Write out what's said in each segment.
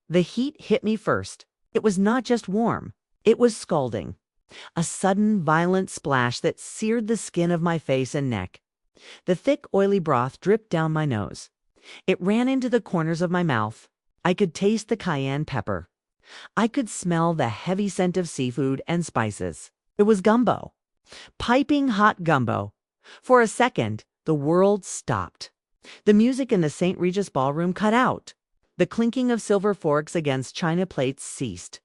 The heat hit me first. It was not just warm. It was scalding. A sudden, violent splash that seared the skin of my face and neck. The thick, oily broth dripped down my nose. It ran into the corners of my mouth. I could taste the cayenne pepper. I could smell the heavy scent of seafood and spices. It was gumbo. Piping hot gumbo. For a second, the world stopped. The music in the St. Regis ballroom cut out. The clinking of silver forks against china plates ceased.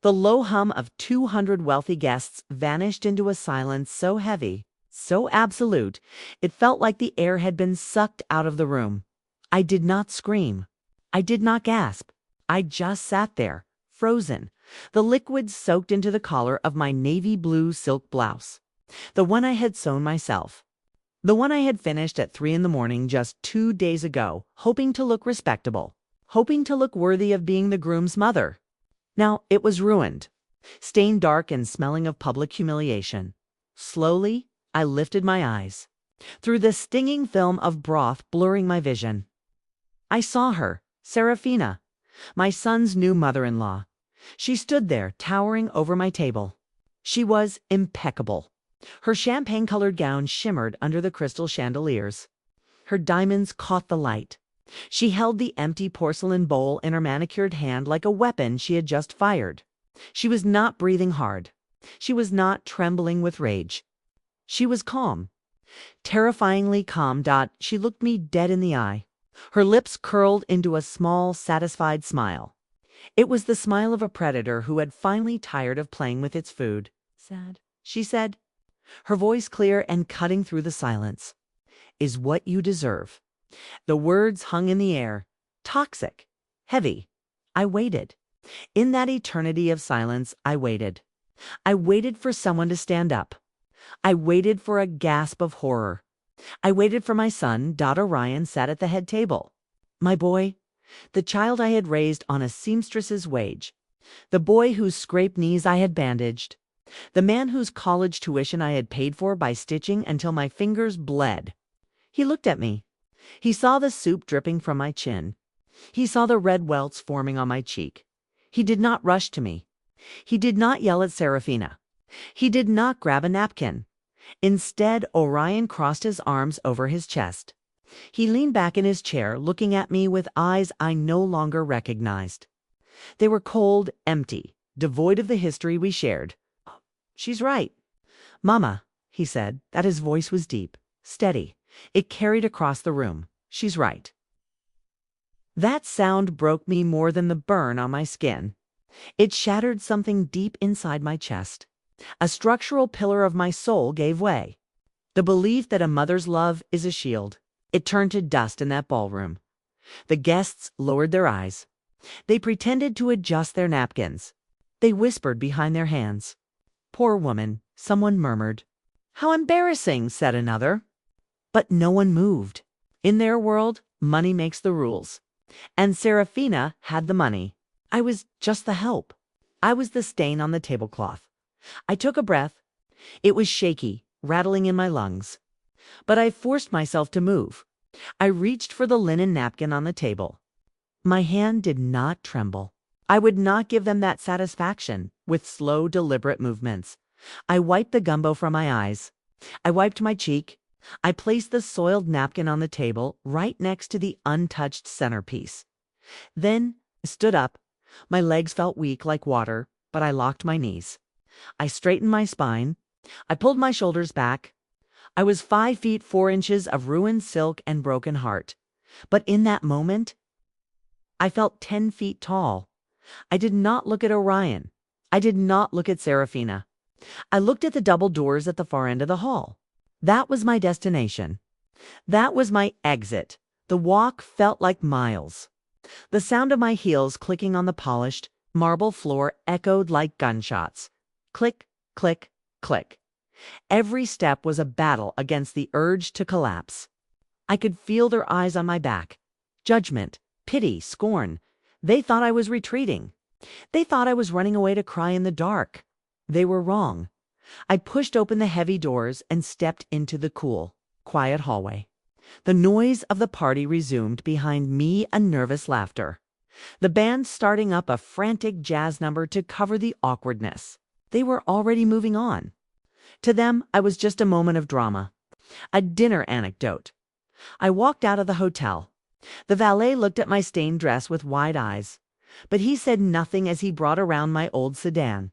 The low hum of 200 wealthy guests vanished into a silence so heavy, so absolute, it felt like the air had been sucked out of the room. I did not scream. I did not gasp. I just sat there, frozen, the liquid soaked into the collar of my navy blue silk blouse, the one I had sewn myself, the one I had finished at 3 a.m. just 2 days ago, hoping to look respectable, hoping to look worthy of being the groom's mother. Now it was ruined, stained dark and smelling of public humiliation. Slowly, I lifted my eyes, through the stinging film of broth blurring my vision. I saw her, Serafina, my son's new mother-in-law. She stood there, towering over my table. She was impeccable. Her champagne-colored gown shimmered under the crystal chandeliers. Her diamonds caught the light. She held the empty porcelain bowl in her manicured hand like a weapon she had just fired. She was not breathing hard. She was not trembling with rage. She was calm. Terrifyingly calm. She looked me dead in the eye. Her lips curled into a small, satisfied smile. It was the smile of a predator who had finally tired of playing with its food. "Sad," she said, her voice clear and cutting through the silence. "Is what you deserve." The words hung in the air, toxic, heavy. I waited. In that eternity of silence, I waited. I waited for someone to stand up. I waited for a gasp of horror. I waited for my son. Orion sat at the head table. My boy, the child I had raised on a seamstress's wage, the boy whose scraped knees I had bandaged, the man whose college tuition I had paid for by stitching until my fingers bled. He looked at me. He saw the soup dripping from my chin. He saw the red welts forming on my cheek. He did not rush to me. He did not yell at Serafina. He did not grab a napkin. Instead, Orion crossed his arms over his chest. He leaned back in his chair, looking at me with eyes I no longer recognized. They were cold, empty, devoid of the history we shared. "She's right, Mama," he said. That his voice was deep, steady. It carried across the room. "She's right." That sound broke me more than the burn on my skin. It shattered something deep inside my chest. A structural pillar of my soul gave way. The belief that a mother's love is a shield. It turned to dust in that ballroom. The guests lowered their eyes. They pretended to adjust their napkins. They whispered behind their hands. "Poor woman," someone murmured. "How embarrassing," said another. But no one moved. In their world, money makes the rules. And Serafina had the money. I was just the help. I was the stain on the tablecloth. I took a breath. It was shaky, rattling in my lungs. But I forced myself to move. I reached for the linen napkin on the table. My hand did not tremble. I would not give them that satisfaction with slow, deliberate movements. I wiped the gumbo from my eyes. I wiped my cheek. I placed the soiled napkin on the table right next to the untouched centerpiece. Then I stood up. My legs felt weak like water, but I locked my knees. I straightened my spine. I pulled my shoulders back. I was 5 feet 4 inches of ruined silk and broken heart. But in that moment, I felt 10 feet tall. I did not look at Orion. I did not look at Serafina. I looked at the double doors at the far end of the hall. That was my destination. That was my exit. The walk felt like miles. The sound of my heels clicking on the polished marble floor echoed like gunshots. Click, click, click. Every step was a battle against the urge to collapse. I could feel their eyes on my back. Judgment, pity, scorn. They thought I was retreating. They thought I was running away to cry in the dark. They were wrong. I pushed open the heavy doors and stepped into the cool, quiet hallway. The noise of the party resumed behind me, a nervous laughter. The band starting up a frantic jazz number to cover the awkwardness. They were already moving on. To them, I was just a moment of drama, a dinner anecdote. I walked out of the hotel. The valet looked at my stained dress with wide eyes, but he said nothing as he brought around my old sedan.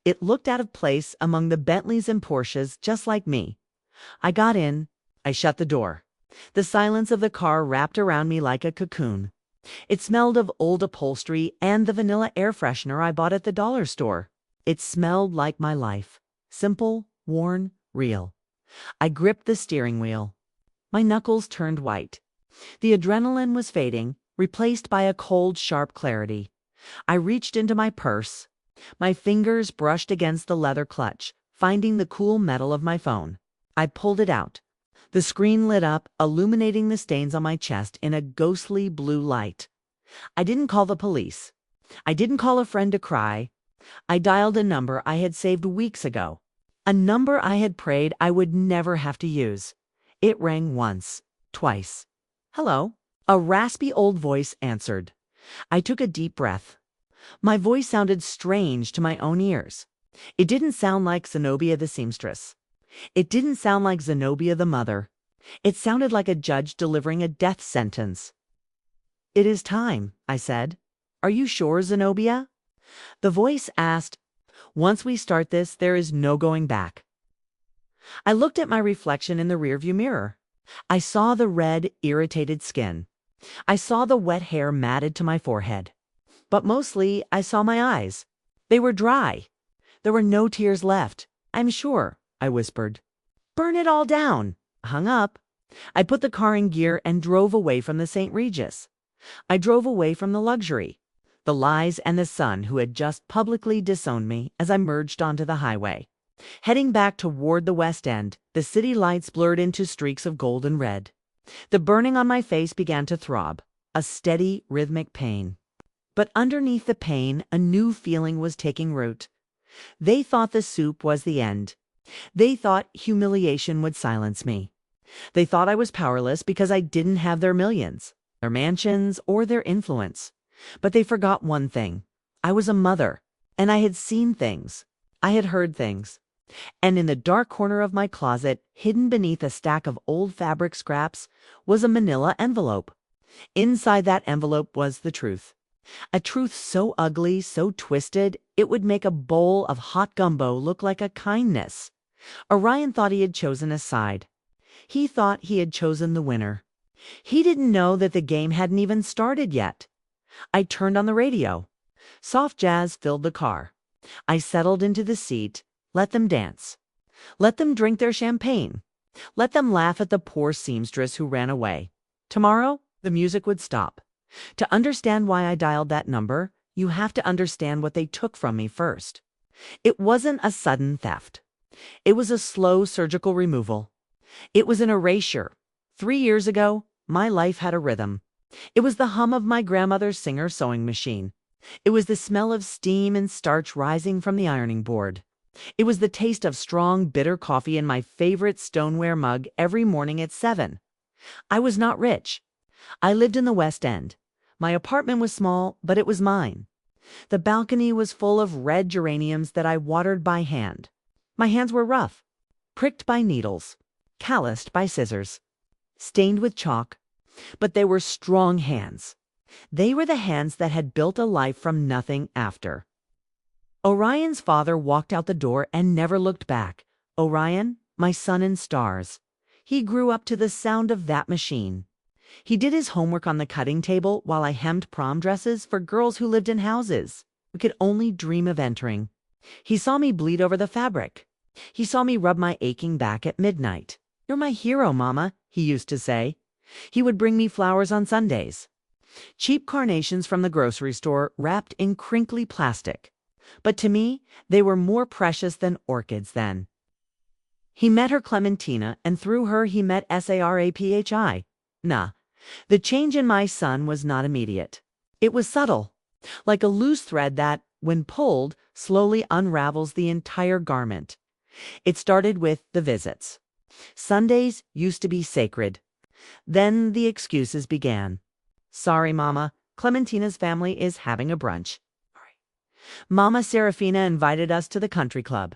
It looked out of place among the Bentleys and Porsches, just like me. I got in. I shut the door. The silence of the car wrapped around me like a cocoon. It smelled of old upholstery and the vanilla air freshener I bought at the dollar store. It smelled like my life. Simple, worn, real. I gripped the steering wheel. My knuckles turned white. The adrenaline was fading, replaced by a cold, sharp clarity. I reached into my purse. My fingers brushed against the leather clutch, finding the cool metal of my phone. I pulled it out. The screen lit up, illuminating the stains on my chest in a ghostly blue light. I didn't call the police. I didn't call a friend to cry. I dialed a number I had saved weeks ago. A number I had prayed I would never have to use. It rang once, twice. Hello? A raspy old voice answered. I took a deep breath. My voice sounded strange to my own ears. It didn't sound like Zenobia the seamstress. It didn't sound like Zenobia the mother. It sounded like a judge delivering a death sentence. "It is time," I said. "Are you sure, Zenobia?" The voice asked, "Once we start this, there is no going back." I looked at my reflection in the rearview mirror. I saw the red, irritated skin. I saw the wet hair matted to my forehead. But mostly, I saw my eyes. They were dry. There were no tears left. "I'm sure," I whispered. "Burn it all down." Hung up. I put the car in gear and drove away from the St. Regis. I drove away from the luxury, the lies, and the son who had just publicly disowned me as I merged onto the highway. Heading back toward the West End, the city lights blurred into streaks of gold and red. The burning on my face began to throb, a steady, rhythmic pain. But underneath the pain, a new feeling was taking root. They thought the soup was the end. They thought humiliation would silence me. They thought I was powerless because I didn't have their millions, their mansions, or their influence. But they forgot one thing. I was a mother, and I had seen things. I had heard things. And in the dark corner of my closet, hidden beneath a stack of old fabric scraps, was a manila envelope. Inside that envelope was the truth. A truth so ugly, so twisted, it would make a bowl of hot gumbo look like a kindness. Orion thought he had chosen a side. He thought he had chosen the winner. He didn't know that the game hadn't even started yet. I turned on the radio. Soft jazz filled the car. I settled into the seat. Let them dance. Let them drink their champagne. Let them laugh at the poor seamstress who ran away. Tomorrow, the music would stop. To understand why I dialed that number, you have to understand what they took from me first. It wasn't a sudden theft. It was a slow surgical removal. It was an erasure. 3 years ago, my life had a rhythm. It was the hum of my grandmother's Singer sewing machine. It was the smell of steam and starch rising from the ironing board. It was the taste of strong, bitter coffee in my favorite stoneware mug every morning at 7. I was not rich. I lived in the West End. My apartment was small, but it was mine. The balcony was full of red geraniums that I watered by hand. My hands were rough, pricked by needles, calloused by scissors, stained with chalk, but they were strong hands. They were the hands that had built a life from nothing after. Orion's father walked out the door and never looked back. Orion, my sun and stars. He grew up to the sound of that machine. He did his homework on the cutting table while I hemmed prom dresses for girls who lived in houses we could only dream of entering. He saw me bleed over the fabric. He saw me rub my aching back at midnight. "You're my hero, Mama," he used to say. He would bring me flowers on Sundays. Cheap carnations from the grocery store wrapped in crinkly plastic. But to me, they were more precious than orchids then. He met her Clementina, and through her he met Saraphi. Nah, the change in my son was not immediate. It was subtle, like a loose thread that, when pulled, slowly unravels the entire garment. It started with the visits. Sundays used to be sacred. Then the excuses began. "Sorry, Mama, Clementina's family is having a brunch. Mama Serafina invited us to the country club.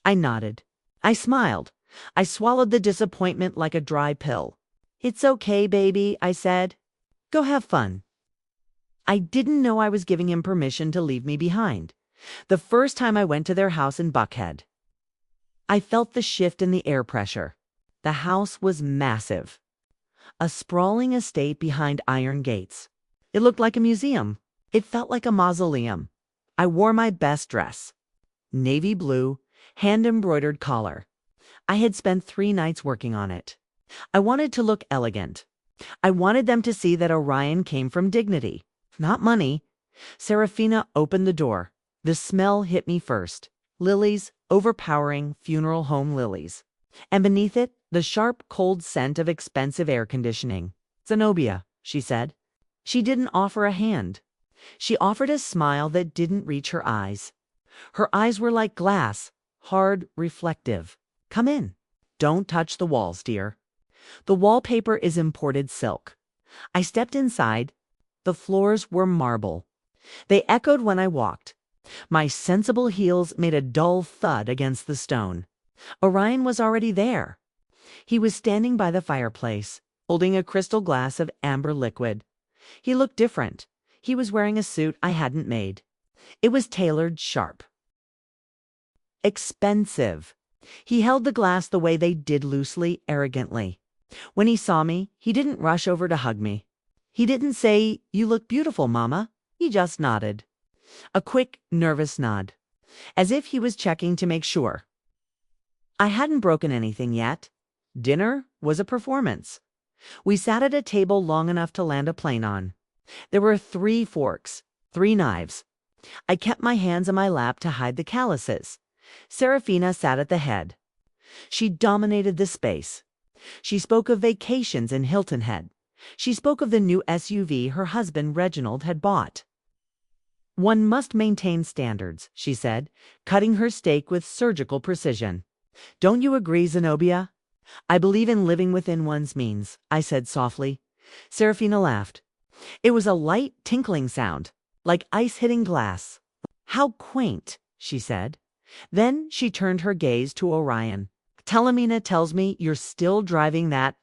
I nodded. I smiled. I swallowed the disappointment like a dry pill. It's okay, baby, I said. Go have fun. I didn't know I was giving him permission to leave me behind. The first time I went to their house in Buckhead, I felt the shift in the air pressure. The house was massive. A sprawling estate behind iron gates. It looked like a museum. It felt like a mausoleum. I wore my best dress. Navy blue, hand-embroidered collar. I had spent 3 nights working on it. I wanted to look elegant. I wanted them to see that Orion came from dignity, not money. Serafina opened the door. The smell hit me first. Lilies, overpowering funeral home lilies. And beneath it, the sharp, cold scent of expensive air conditioning. Zenobia, she said. She didn't offer a hand. She offered a smile that didn't reach her eyes. Her eyes were like glass, hard, reflective. Come in. Don't touch the walls, dear. The wallpaper is imported silk. I stepped inside. The floors were marble. They echoed when I walked. My sensible heels made a dull thud against the stone. Orion was already there. He was standing by the fireplace, holding a crystal glass of amber liquid. He looked different. He was wearing a suit I hadn't made. It was tailored sharp. Expensive. He held the glass the way they did loosely, arrogantly. When he saw me, he didn't rush over to hug me. He didn't say, "You look beautiful, Mama." He just nodded. A quick, nervous nod, as if he was checking to make sure. I hadn't broken anything yet. Dinner was a performance. We sat at a table long enough to land a plane on. There were 3 forks, 3 knives. I kept my hands in my lap to hide the calluses. Serafina sat at the head. She dominated the space. She spoke of vacations in Hilton Head. She spoke of the new SUV her husband Reginald had bought. One must maintain standards, she said, cutting her steak with surgical precision. Don't you agree, Zenobia? I believe in living within one's means, I said softly. Serafina laughed. It was a light, tinkling sound, like ice hitting glass. How quaint, she said. Then she turned her gaze to Orion. Telemina tells me you're still driving that ...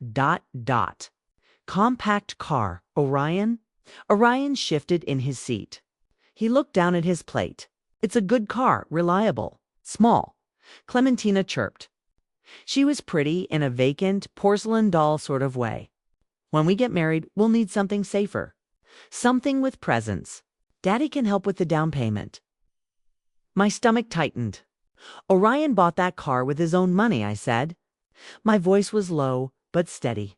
compact car, Orion? Orion shifted in his seat. He looked down at his plate. It's a good car, reliable, small. Clementina chirped. She was pretty in a vacant, porcelain doll sort of way. When we get married, we'll need something safer. Something with presence. Daddy can help with the down payment. My stomach tightened. Orion bought that car with his own money, I said. My voice was low, but steady.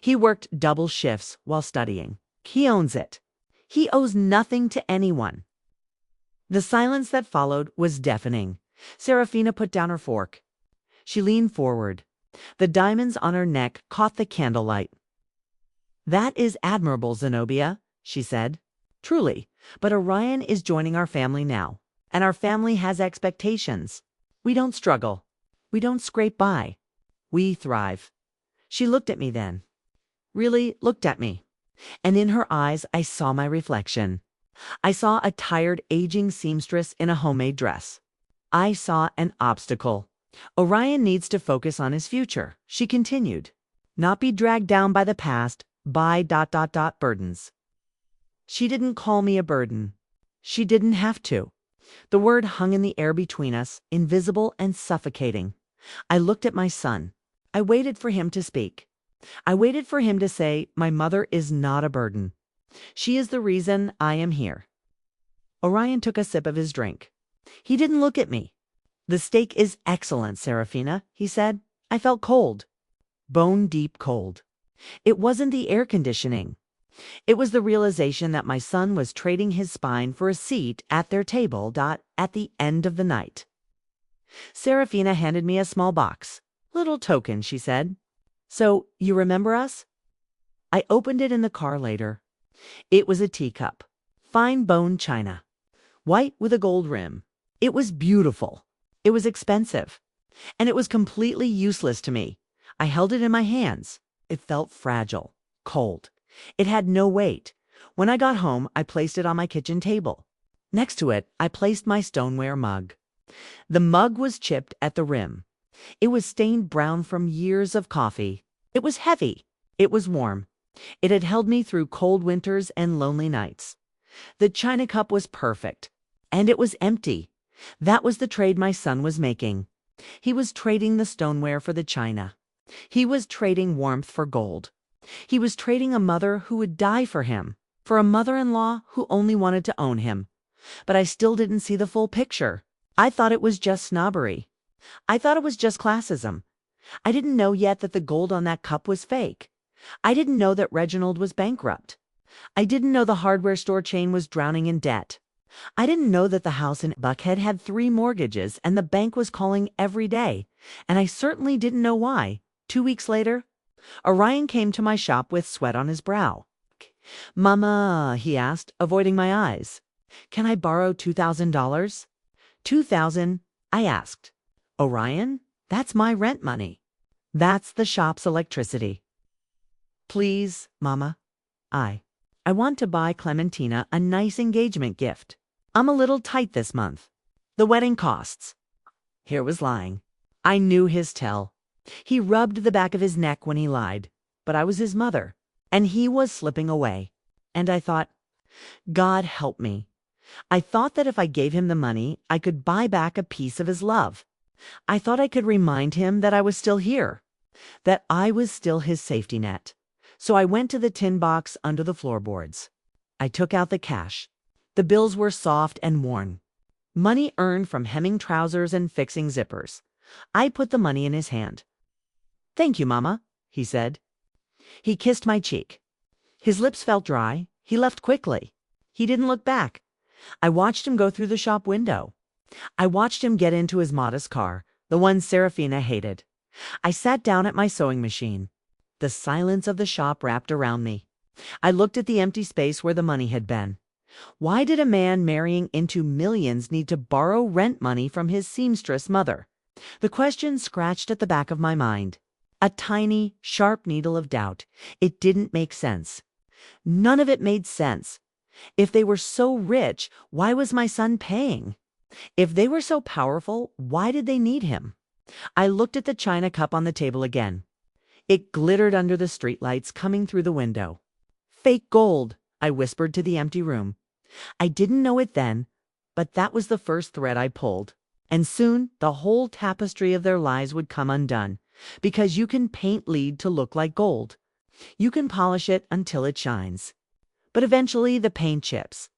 He worked double shifts while studying. He owns it. He owes nothing to anyone. The silence that followed was deafening. Serafina put down her fork. She leaned forward. The diamonds on her neck caught the candlelight. That is admirable, Zenobia, she said. Truly, but Orion is joining our family now, and our family has expectations. We don't struggle. We don't scrape by. We thrive. She looked at me then. Really looked at me. And in her eyes I saw my reflection. I saw a tired, aging seamstress in a homemade dress. I saw an obstacle. Orion needs to focus on his future, she continued. Not be dragged down by the past, by ... burdens. She didn't call me a burden. She didn't have to. The word hung in the air between us, invisible and suffocating. I looked at my son. I waited for him to speak. I waited for him to say, my mother is not a burden. She is the reason I am here. Orion took a sip of his drink. He didn't look at me. The steak is excellent, Serafina, he said. I felt cold. Bone-deep cold. It wasn't the air conditioning. It was the realization that my son was trading his spine for a seat at their table ... at the end of the night. Serafina handed me a small box. Little token, she said. So, you remember us? I opened it in the car later. It was a teacup. Fine bone china. White with a gold rim. It was beautiful. It was expensive. And it was completely useless to me. I held it in my hands. It felt fragile, cold. It had no weight. When I got home, I placed it on my kitchen table. Next to it, I placed my stoneware mug. The mug was chipped at the rim. It was stained brown from years of coffee. It was heavy. It was warm. It had held me through cold winters and lonely nights. The china cup was perfect. And it was empty. That was the trade my son was making. He was trading the stoneware for the china. He was trading warmth for gold. He was trading a mother who would die for him, for a mother-in-law who only wanted to own him. But I still didn't see the full picture. I thought it was just snobbery. I thought it was just classism. I didn't know yet that the gold on that cup was fake. I didn't know that Reginald was bankrupt. I didn't know the hardware store chain was drowning in debt. I didn't know that the house in Buckhead had 3 mortgages and the bank was calling every day. And I certainly didn't know why. 2 weeks later, Orion came to my shop with sweat on his brow. "Mama," he asked, avoiding my eyes, "can I borrow $2,000? $2,000? I asked. "Orion, that's my rent money. That's the shop's electricity." "Please, Mama, I want to buy Clementina a nice engagement gift. I'm a little tight this month. The wedding costs." Here was lying. I knew his tell. He rubbed the back of his neck when he lied. But I was his mother, and he was slipping away. And I thought, God help me. I thought that if I gave him the money, I could buy back a piece of his love. I thought I could remind him that I was still here, that I was still his safety net. So I went to the tin box under the floorboards. I took out the cash. The bills were soft and worn. Money earned from hemming trousers and fixing zippers. I put the money in his hand. "Thank you, Mama," he said. He kissed my cheek. His lips felt dry. He left quickly. He didn't look back. I watched him go through the shop window. I watched him get into his modest car, the one Serafina hated. I sat down at my sewing machine. The silence of the shop wrapped around me. I looked at the empty space where the money had been. Why did a man marrying into millions need to borrow rent money from his seamstress mother? The question scratched at the back of my mind. A tiny, sharp needle of doubt. It didn't make sense. None of it made sense. If they were so rich, why was my son paying? If they were so powerful, why did they need him? I looked at the china cup on the table again. It glittered under the streetlights coming through the window. "Fake gold," I whispered to the empty room. I didn't know it then, but that was the first thread I pulled. And soon the whole tapestry of their lives would come undone, because you can paint lead to look like gold. You can polish it until it shines. But eventually the paint chips.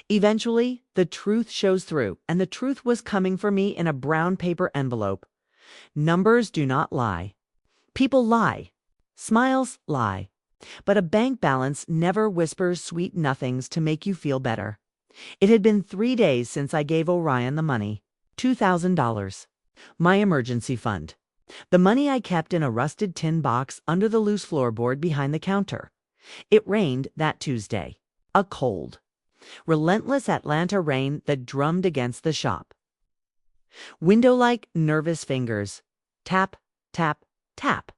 Eventually the truth shows through, and the truth was coming for me in a brown paper envelope. Numbers do not lie. People lie. Smiles lie. But a bank balance never whispers sweet nothings to make you feel better. It had been 3 days since I gave Orion the money. $2,000. My emergency fund. The money I kept in a rusted tin box under the loose floorboard behind the counter. It rained that Tuesday. A cold, relentless Atlanta rain that drummed against the shop. Window-like, nervous fingers. Tap, tap, tap.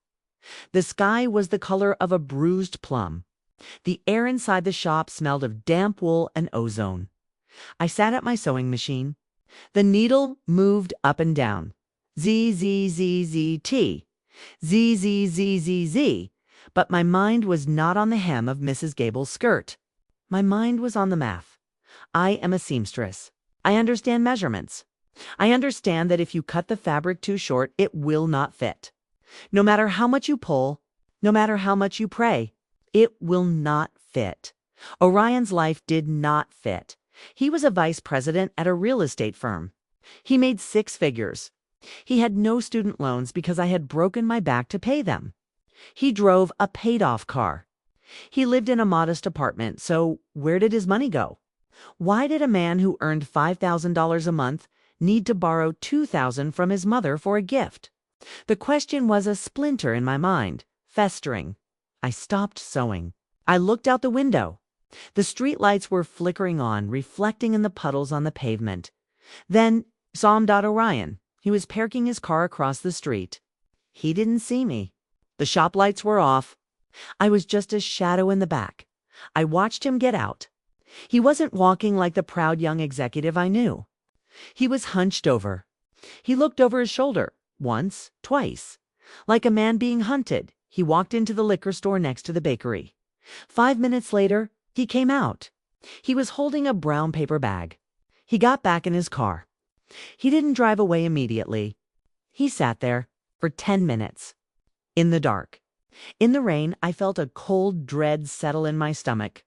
The sky was the color of a bruised plum. The air inside the shop smelled of damp wool and ozone. I sat at my sewing machine. The needle moved up and down. Z, Z, Z, Z, T. Z, Z, Z, Z, Z. But my mind was not on the hem of Mrs. Gable's skirt. My mind was on the math. I am a seamstress. I understand measurements. I understand that if you cut the fabric too short, it will not fit. No matter how much you pull, no matter how much you pray, it will not fit. Orion's life did not fit. He was a vice president at a real estate firm. He made 6 figures. He had no student loans because I had broken my back to pay them. He drove a paid-off car. He lived in a modest apartment, so where did his money go? Why did a man who earned $5,000 a month need to borrow $2,000 from his mother for a gift? The question was a splinter in my mind, festering. I stopped sewing. I looked out the window. The streetlights were flickering on, reflecting in the puddles on the pavement. Then saw Orion. He was parking his car across the street. He didn't see me. The shop lights were off. I was just a shadow in the back. I watched him get out. He wasn't walking like the proud young executive I knew. He was hunched over. He looked over his shoulder, once, twice. Like a man being hunted, he walked into the liquor store next to the bakery. 5 minutes later, he came out. He was holding a brown paper bag. He got back in his car. He didn't drive away immediately. He sat there for 10 minutes. In the dark. In the rain, I felt a cold dread settle in my stomach.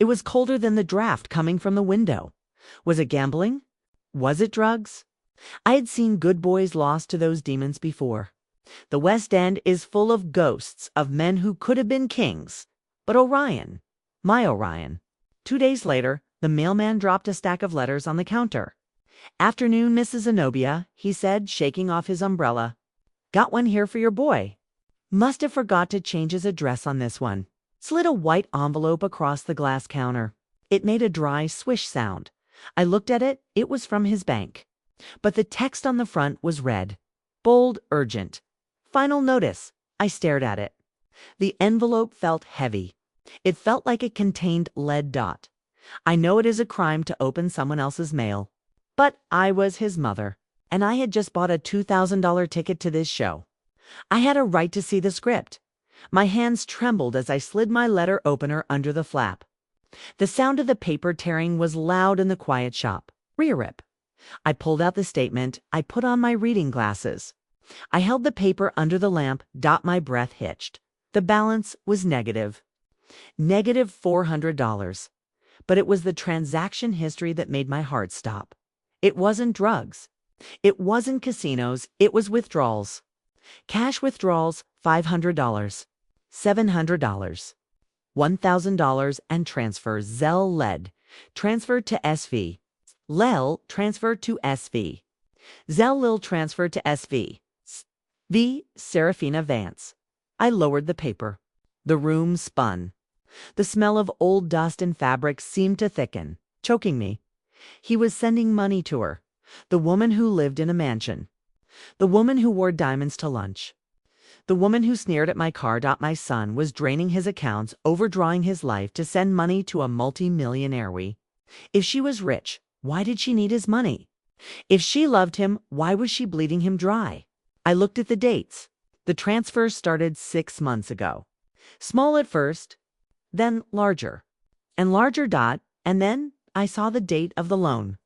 It was colder than the draft coming from the window. Was it gambling? Was it drugs? I had seen good boys lost to those demons before. The West End is full of ghosts of men who could have been kings. But Orion, my Orion. 2 days later, the mailman dropped a stack of letters on the counter. "Afternoon, Mrs. Zenobia," he said, shaking off his umbrella. "Got one here for your boy." Must have forgot to change his address on this one. Slid a white envelope across the glass counter. It made a dry swish sound. I looked at it. It was from his bank. But the text on the front was red. Bold, urgent. Final notice. I stared at it. The envelope felt heavy. It felt like it contained lead dot. I know it is a crime to open someone else's mail. But I was his mother, and I had just bought a $2,000 ticket to this show. I had a right to see the script. My hands trembled as I slid my letter opener under the flap. The sound of the paper tearing was loud in the quiet shop. Rip. I pulled out the statement. I put on my reading glasses. I held the paper under the lamp. My breath hitched. The balance was negative. Negative $400. But it was the transaction history that made my heart stop. It wasn't drugs. It wasn't casinos. It was withdrawals. Cash withdrawals, $500, $700, $1,000, and transfer Zelle lead, transferred to SV. Lel transferred to SV. Zelle Lil transferred to SV. V. Serafina Vance. I lowered the paper. The room spun. The smell of old dust and fabric seemed to thicken, choking me. He was sending money to her, the woman who lived in a mansion. The woman who wore diamonds to lunch. The woman who sneered at my car. My son was draining his accounts, overdrawing his life to send money to a multi-millionaire. If she was rich, why did she need his money? If she loved him, why was she bleeding him dry? I looked at the dates. The transfer started 6 months ago. Small at first, then larger. And larger. And then I saw the date of the loan.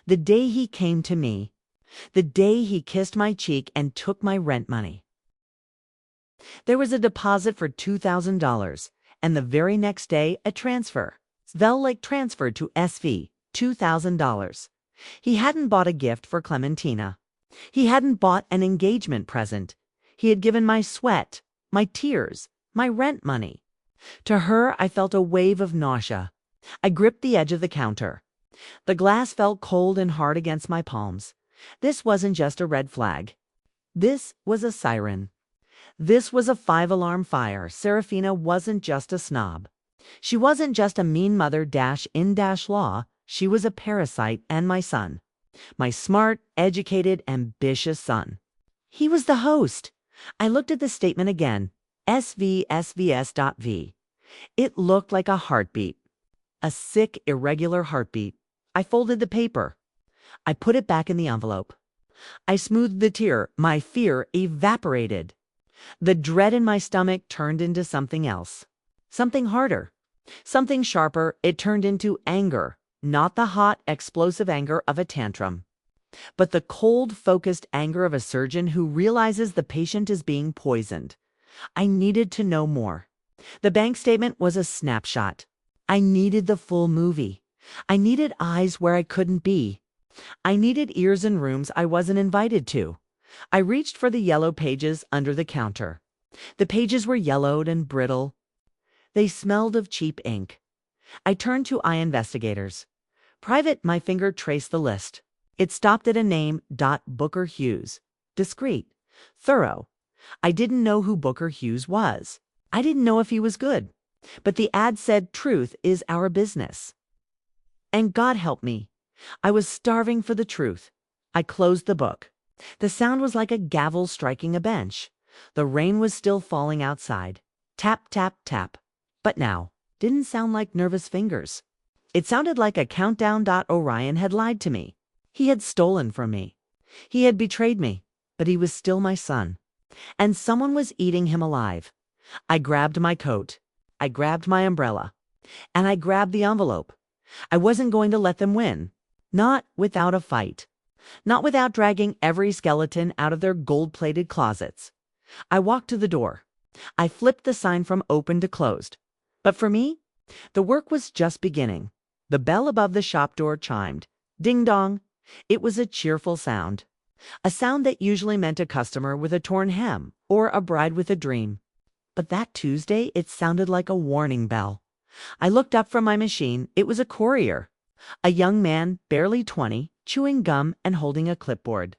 The day he came to me. The day he kissed my cheek and took my rent money. There was a deposit for $2,000, and the very next day, a transfer. Zelle transferred to SV, $2,000. He hadn't bought a gift for Clementina. He hadn't bought an engagement present. He had given my sweat, my tears, my rent money. To her, I felt a wave of nausea. I gripped the edge of the counter. The glass felt cold and hard against my palms. This wasn't just a red flag. This was a siren. This was a 5-alarm fire. Serafina wasn't just a snob. She wasn't just a mean mother in law. She was a parasite and my son. My smart, educated, ambitious son. He was the host. I looked at the statement again. SVSVS.V. It looked like a heartbeat. A sick, irregular heartbeat. I folded the paper. I put it back in the envelope. I smoothed the tear. My fear evaporated. The dread in my stomach turned into something else. Something harder. Something sharper. It turned into anger. Not the hot, explosive anger of a tantrum, but the cold, focused anger of a surgeon who realizes the patient is being poisoned. I needed to know more. The bank statement was a snapshot. I needed the full movie. I needed eyes where I couldn't be. I needed ears in rooms I wasn't invited to. I reached for the yellow pages under the counter. The pages were yellowed and brittle. They smelled of cheap ink. I turned to investigators. Private, my finger traced the list. It stopped at a name. Booker Hughes. Discreet. Thorough. I didn't know who Booker Hughes was. I didn't know if he was good. But the ad said, "Truth is our business." And God help me. I was starving for the truth. I closed the book. The sound was like a gavel striking a bench. The rain was still falling outside. Tap, tap, tap. But now, didn't sound like nervous fingers. It sounded like a countdown. Orion had lied to me. He had stolen from me. He had betrayed me, but he was still my son. And someone was eating him alive. I grabbed my coat. I grabbed my umbrella. And I grabbed the envelope. I wasn't going to let them win. Not without a fight. Not without dragging every skeleton out of their gold-plated closets. I walked to the door. I flipped the sign from open to closed. But for me, the work was just beginning. The bell above the shop door chimed. Ding dong. It was a cheerful sound. A sound that usually meant a customer with a torn hem or a bride with a dream. But that Tuesday, it sounded like a warning bell. I looked up from my machine. It was a courier. A young man, barely 20, chewing gum and holding a clipboard.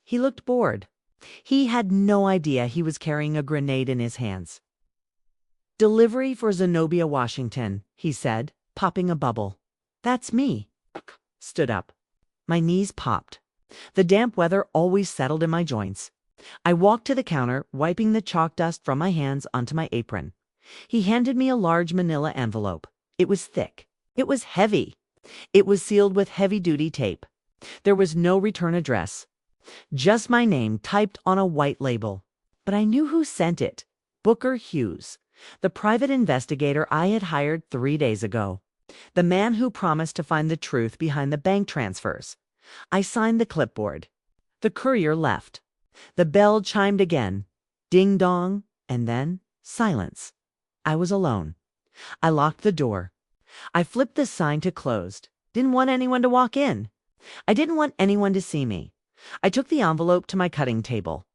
He looked bored. He had no idea he was carrying a grenade in his hands. Delivery for Zenobia Washington, he said, popping a bubble. That's me. Stood up. My knees popped. The damp weather always settled in my joints. I walked to the counter, wiping the chalk dust from my hands onto my apron. He handed me a large manila envelope. It was thick. It was heavy. It was sealed with heavy-duty tape. There was no return address. Just my name typed on a white label. But I knew who sent it. Booker Hughes, the private investigator I had hired 3 days ago. The man who promised to find the truth behind the bank transfers. I signed the clipboard. The courier left. The bell chimed again. Ding dong, and then silence. I was alone. I locked the door. I flipped the sign to closed. Didn't want anyone to walk in. I didn't want anyone to see me. I took the envelope to my cutting table.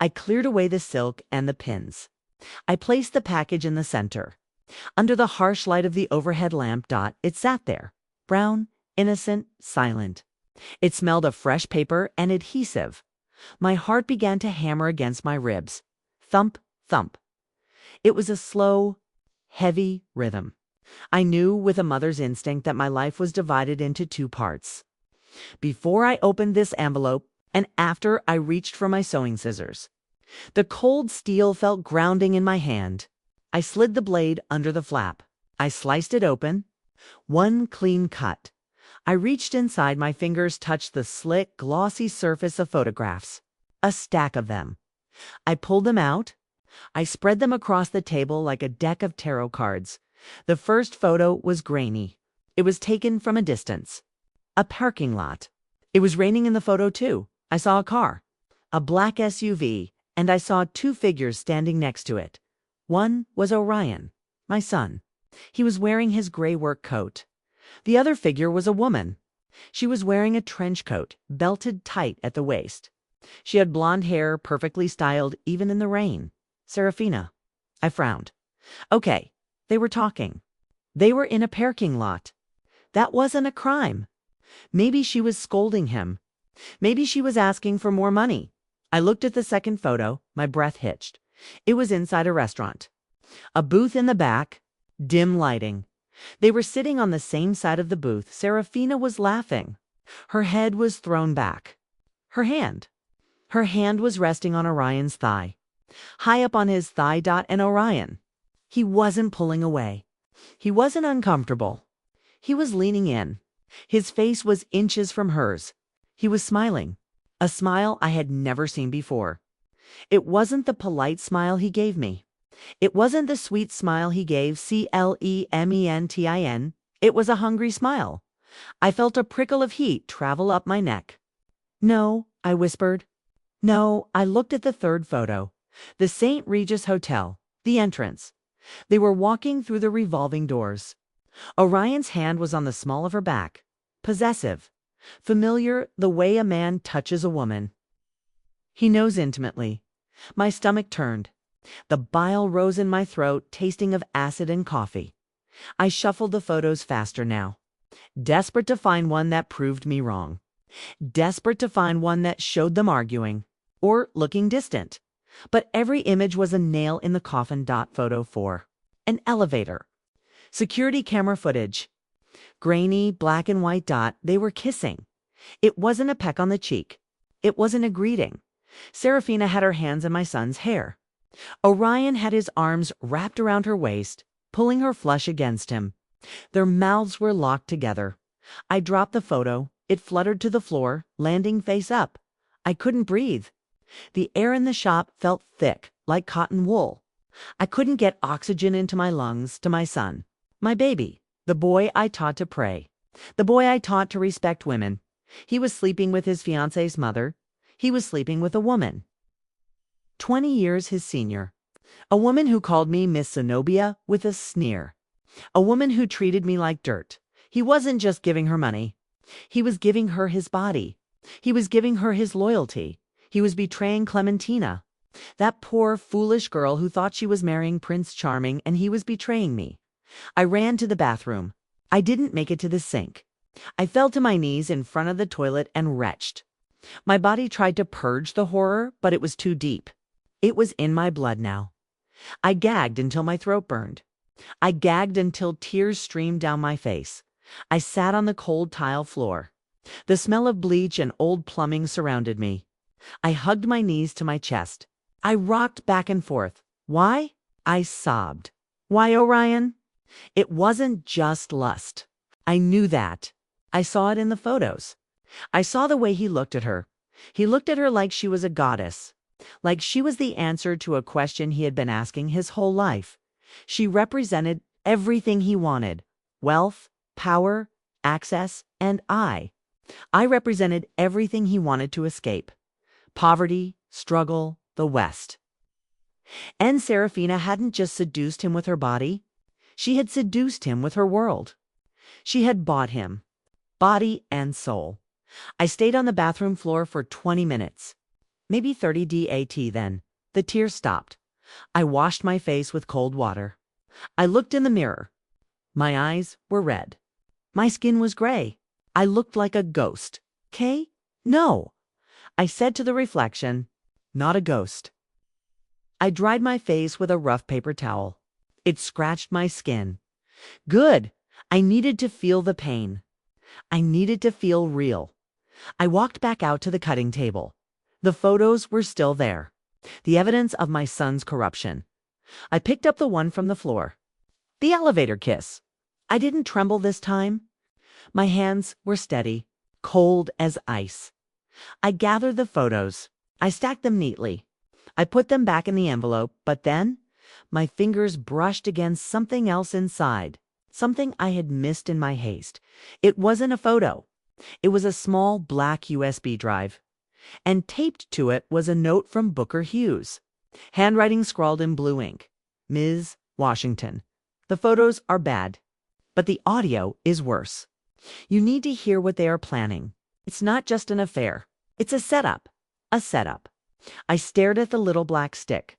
I cleared away the silk and the pins. I placed the package in the center. Under the harsh light of the overhead lamp, it sat there, brown, innocent, silent. It smelled of fresh paper and adhesive. My heart began to hammer against my ribs. Thump, thump. It was a slow, heavy rhythm. I knew with a mother's instinct that my life was divided into 2 parts. Before I opened this envelope and after I reached for my sewing scissors. The cold steel felt grounding in my hand. I slid the blade under the flap. I sliced it open. One clean cut. I reached inside. My fingers touched the slick, glossy surface of photographs. A stack of them. I pulled them out. I spread them across the table like a deck of tarot cards. The first photo was grainy. It was taken from a distance. A parking lot. It was raining in the photo too. I saw a car. A black SUV, and I saw 2 figures standing next to it. One was Orion, my son. He was wearing his gray work coat. The other figure was a woman. She was wearing a trench coat, belted tight at the waist. She had blonde hair, perfectly styled even in the rain. Serafina. I frowned. Okay, they were talking. They were in a parking lot. That wasn't a crime. Maybe she was scolding him. Maybe she was asking for more money. I looked at the second photo. My breath hitched. It was inside a restaurant. A booth in the back. Dim lighting. They were sitting on the same side of the booth. Serafina was laughing. Her head was thrown back. Her hand was resting on Orion's thigh. High up on his thigh. And Orion. He wasn't pulling away. He wasn't uncomfortable. He was leaning in. His face was inches from hers. He was smiling. A smile I had never seen before. It wasn't the polite smile he gave me. It wasn't the sweet smile he gave Clementin. It was a hungry smile. I felt a prickle of heat travel up my neck. No, I whispered. No, I looked at the third photo. The St. Regis Hotel. The entrance. They were walking through the revolving doors. Orion's hand was on the small of her back. Possessive. Familiar, the way a man touches a woman. He knows intimately. My stomach turned. The bile rose in my throat, tasting of acid and coffee. I shuffled the photos faster now. Desperate to find one that proved me wrong. Desperate to find one that showed them arguing. Or looking distant. But every image was a nail in the coffin. Photo 4. An elevator. Security camera footage. Grainy, black and white. They were kissing. It wasn't a peck on the cheek. It wasn't a greeting. Serafina had her hands in my son's hair. Orion had his arms wrapped around her waist. pulling her flush against him. Their mouths were locked together. I dropped the photo. It fluttered to the floor, landing face up. I couldn't breathe. The air in the shop felt thick, like cotton wool. I couldn't get oxygen into my lungs to my son, my baby, the boy I taught to pray, the boy I taught to respect women. He was sleeping with his fiance's mother. He was sleeping with a woman. 20 years his senior. A woman who called me Miss Zenobia with a sneer. A woman who treated me like dirt. He wasn't just giving her money. He was giving her his body. He was giving her his loyalty. He was betraying Clementina, that poor, foolish girl who thought she was marrying Prince Charming, and he was betraying me. I ran to the bathroom. I didn't make it to the sink. I fell to my knees in front of the toilet and retched. My body tried to purge the horror, but it was too deep. It was in my blood now. I gagged until my throat burned. I gagged until tears streamed down my face. I sat on the cold tile floor. The smell of bleach and old plumbing surrounded me. I hugged my knees to my chest. I rocked back and forth. Why? I sobbed. Why, Orion? It wasn't just lust. I knew that. I saw it in the photos. I saw the way he looked at her. He looked at her like she was a goddess, like she was the answer to a question he had been asking his whole life. She represented everything he wanted: wealth, power, access, and I represented everything he wanted to escape: poverty, struggle, the West. And Serafina hadn't just seduced him with her body. She had seduced him with her world. She had bought him, body and soul. I stayed on the bathroom floor for 20 minutes. Maybe 30 DAT then. The tears stopped. I washed my face with cold water. I looked in the mirror. My eyes were red. My skin was gray. I looked like a ghost. Kay? No. I said to the reflection, not a ghost. I dried my face with a rough paper towel. It scratched my skin. Good. I needed to feel the pain. I needed to feel real. I walked back out to the cutting table. The photos were still there. The evidence of my son's corruption. I picked up the one from the floor. The elevator kiss. I didn't tremble this time. My hands were steady, cold as ice. I gathered the photos. I stacked them neatly. I put them back in the envelope, but then my fingers brushed against something else inside, something I had missed in my haste. It wasn't a photo. It was a small black USB drive, and taped to it was a note from Booker Hughes, handwriting scrawled in blue ink. Ms. Washington, the photos are bad, but the audio is worse. You need to hear what they are planning. It's not just an affair. It's a setup. A setup. I stared at the little black stick.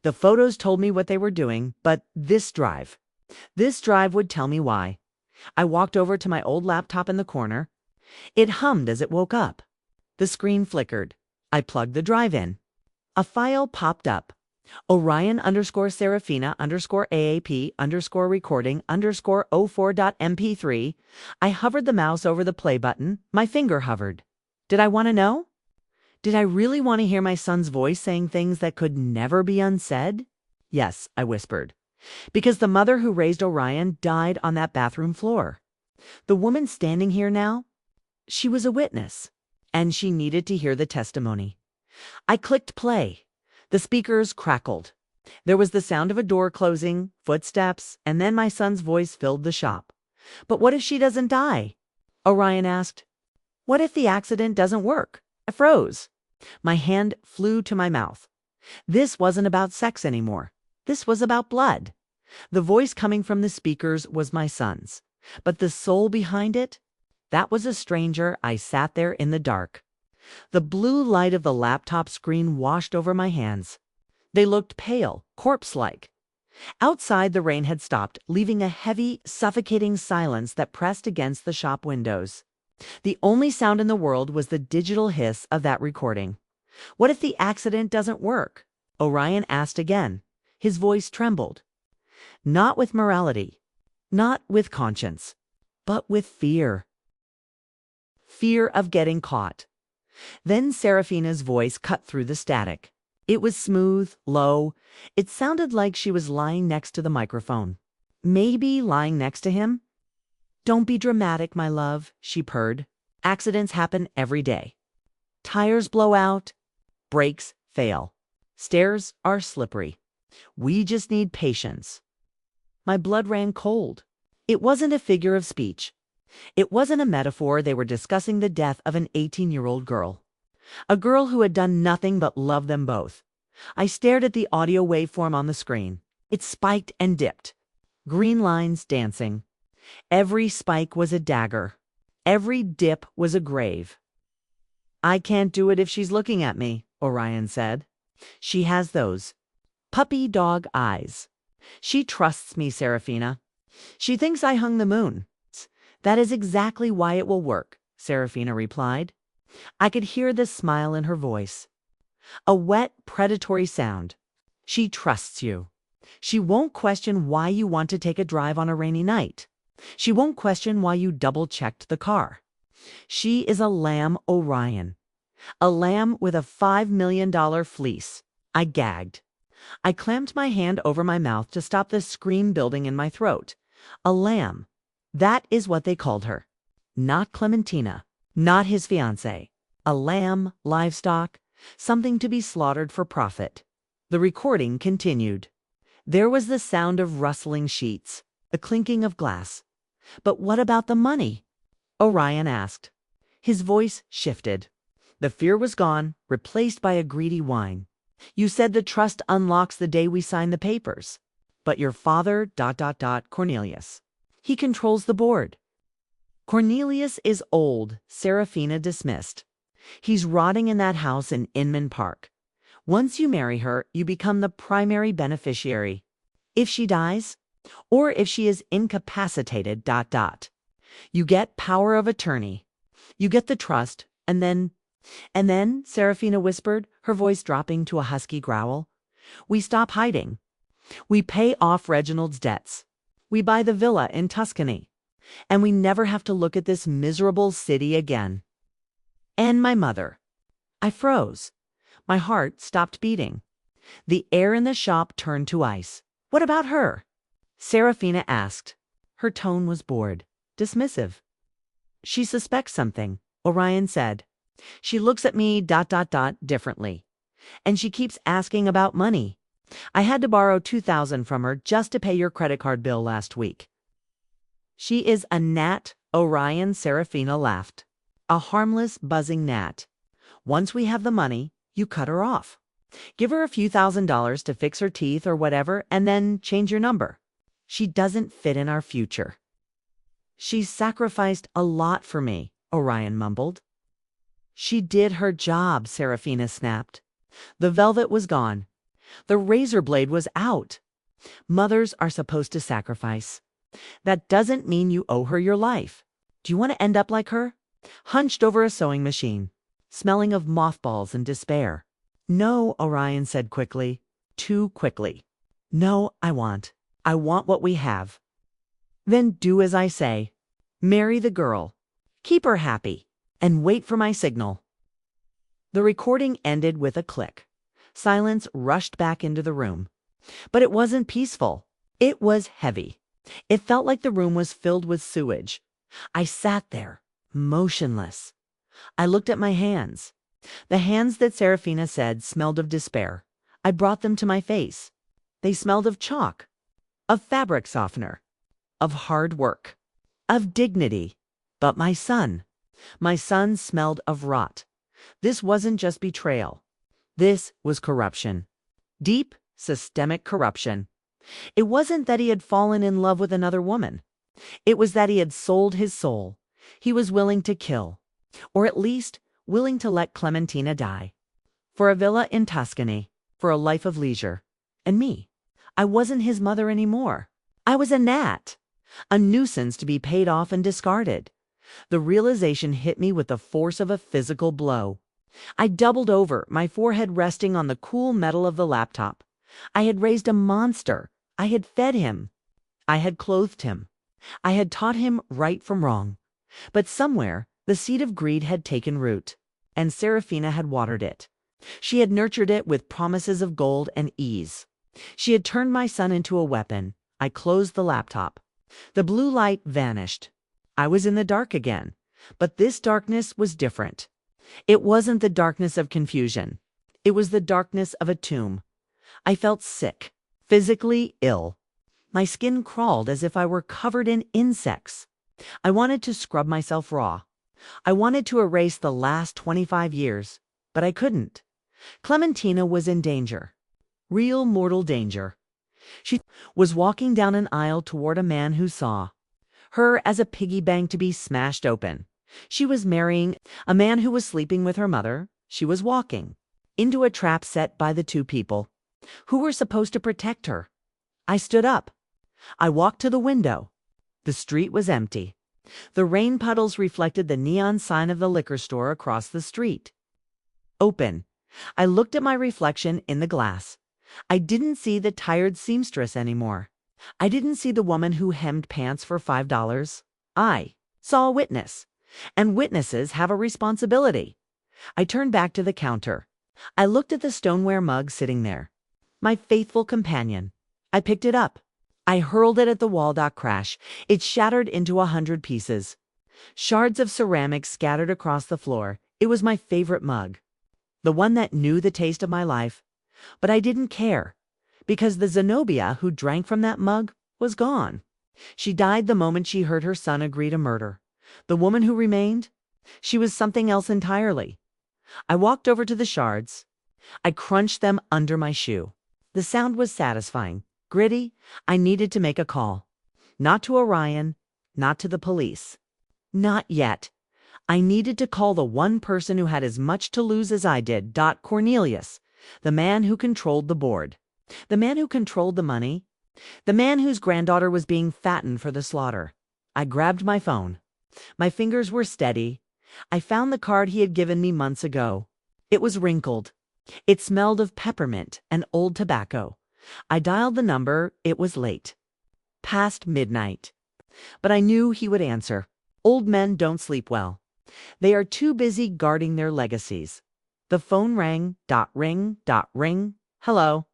The photos told me what they were doing, but this drive would tell me why. I walked over to my old laptop in the corner. It hummed as it woke up. The screen flickered. I plugged the drive in. A file popped up. Orion_Serafina_AAP_recording_04.mp3. I hovered the mouse over the play button. My finger hovered. Did I want to know? Did I really want to hear my son's voice saying things that could never be unsaid? Yes, I whispered. Because the mother who raised Orion died on that bathroom floor. The woman standing here now, she was a witness, and she needed to hear the testimony. I clicked play. The speakers crackled. There was the sound of a door closing, footsteps, and then my son's voice filled the shop. But what if she doesn't die? Orion asked. What if the accident doesn't work? I froze. My hand flew to my mouth. This wasn't about sex anymore. This was about blood. The voice coming from the speakers was my son's. But the soul behind it? That was a stranger. I sat there in the dark. The blue light of the laptop screen washed over my hands. They looked pale, corpse-like. Outside, the rain had stopped, leaving a heavy, suffocating silence that pressed against the shop windows. The only sound in the world was the digital hiss of that recording. What if the accident doesn't work? Orion asked again. His voice trembled. Not with morality, not with conscience, but with fear. Fear of getting caught. Then Serafina's voice cut through the static. It was smooth, low. It sounded like she was lying next to the microphone. Maybe lying next to him? Don't be dramatic, my love, she purred. Accidents happen every day. Tires blow out, brakes fail. Stairs are slippery. We just need patience. My blood ran cold. It wasn't a figure of speech. It wasn't a metaphor. They were discussing the death of an 18-year-old girl. A girl who had done nothing but love them both. I stared at the audio waveform on the screen. It spiked and dipped. Green lines dancing. Every spike was a dagger. Every dip was a grave. I can't do it if she's looking at me, Orion said. She has those puppy dog eyes. She trusts me, Serafina. She thinks I hung the moon. That is exactly why it will work, Serafina replied. I could hear the smile in her voice. A wet, predatory sound. She trusts you. She won't question why you want to take a drive on a rainy night. She won't question why you double-checked the car. She is a lamb, Orion. A lamb with a $5 million fleece. I gagged. I clamped my hand over my mouth to stop the scream building in my throat. A lamb. That is what they called her. Not Clementina. Not his fiancée. A lamb, livestock, something to be slaughtered for profit. The recording continued. There was the sound of rustling sheets, the clinking of glass. But what about the money? Orion asked. His voice shifted. The fear was gone, replaced by a greedy whine. You said the trust unlocks the day we sign the papers. But your father, Cornelius. He controls the board. Cornelius is old, Serafina dismissed. He's rotting in that house in Inman Park. Once you marry her, you become the primary beneficiary. If she dies, or if she is incapacitated, you get power of attorney. You get the trust, and then, Serafina whispered, her voice dropping to a husky growl, we stop hiding. We pay off Reginald's debts. We buy the villa in Tuscany. And we never have to look at this miserable city again. And my mother. I froze. My heart stopped beating. The air in the shop turned to ice. What about her? Serafina asked. Her tone was bored, dismissive. She suspects something, Orion said. She looks at me differently. And she keeps asking about money. I had to borrow $2,000 from her just to pay your credit card bill last week. She is a gnat, Orion. Serafina laughed. A harmless, buzzing gnat. Once we have the money, you cut her off. Give her a few $1,000s to fix her teeth or whatever, and then change your number. She doesn't fit in our future. She's sacrificed a lot for me, Orion mumbled. She did her job, Serafina snapped. The velvet was gone. The razor blade was out. Mothers are supposed to sacrifice. That doesn't mean you owe her your life. Do you want to end up like her? Hunched over a sewing machine, smelling of mothballs and despair. No, Orion said quickly. Too quickly. No, I want what we have. Then do as I say. Marry the girl. Keep her happy. And wait for my signal. The recording ended with a click. Silence rushed back into the room. But it wasn't peaceful. It was heavy. It felt like the room was filled with sewage. I sat there, motionless. I looked at my hands. The hands that Serafina said smelled of despair. I brought them to my face. They smelled of chalk, of fabric softener, of hard work, of dignity. But my son smelled of rot. This wasn't just betrayal. This was corruption. Deep, systemic corruption. It wasn't that he had fallen in love with another woman. It was that he had sold his soul. He was willing to kill, or at least willing to let Clementina die. For a villa in Tuscany, for a life of leisure. And me, I wasn't his mother anymore. I was a gnat, a nuisance to be paid off and discarded. The realization hit me with the force of a physical blow. I doubled over, my forehead resting on the cool metal of the laptop. I had raised a monster. I had fed him. I had clothed him. I had taught him right from wrong. But somewhere, the seed of greed had taken root, and Serafina had watered it. She had nurtured it with promises of gold and ease. She had turned my son into a weapon. I closed the laptop. The blue light vanished. I was in the dark again, but this darkness was different. It wasn't the darkness of confusion. It was the darkness of a tomb. I felt sick, physically ill. My skin crawled as if I were covered in insects. I wanted to scrub myself raw. I wanted to erase the last 25 years, but I couldn't. Clementina was in danger. Real mortal danger. She was walking down an aisle toward a man who saw her as a piggy bank to be smashed open. She was marrying a man who was sleeping with her mother. She was walking into a trap set by the two people who were supposed to protect her. I stood up. I walked to the window. The street was empty. The rain puddles reflected the neon sign of the liquor store across the street. Open. I looked at my reflection in the glass. I didn't see the tired seamstress anymore. I didn't see the woman who hemmed pants for $5. I saw a witness, and witnesses have a responsibility. I turned back to the counter. I looked at the stoneware mug sitting there. My faithful companion. I picked it up. I hurled it at the wall. Crash. It shattered into 100 pieces. Shards of ceramic scattered across the floor. It was my favorite mug. The one that knew the taste of my life. But I didn't care, because the Zenobia who drank from that mug was gone. She died the moment she heard her son agree to murder. The woman who remained, she was something else entirely. I walked over to the shards. I crunched them under my shoe. The sound was satisfying, gritty. I needed to make a call. Not to Orion, not to the police. Not yet. I needed to call the one person who had as much to lose as I did. Cornelius. The man who controlled the board. The man who controlled the money. The man whose granddaughter was being fattened for the slaughter. I grabbed my phone. My fingers were steady. I found the card he had given me months ago. It was wrinkled. It smelled of peppermint and old tobacco. I dialed the number. It was late. Past midnight. But I knew he would answer. Old men don't sleep well. They are too busy guarding their legacies. The phone rang. Ring. Hello.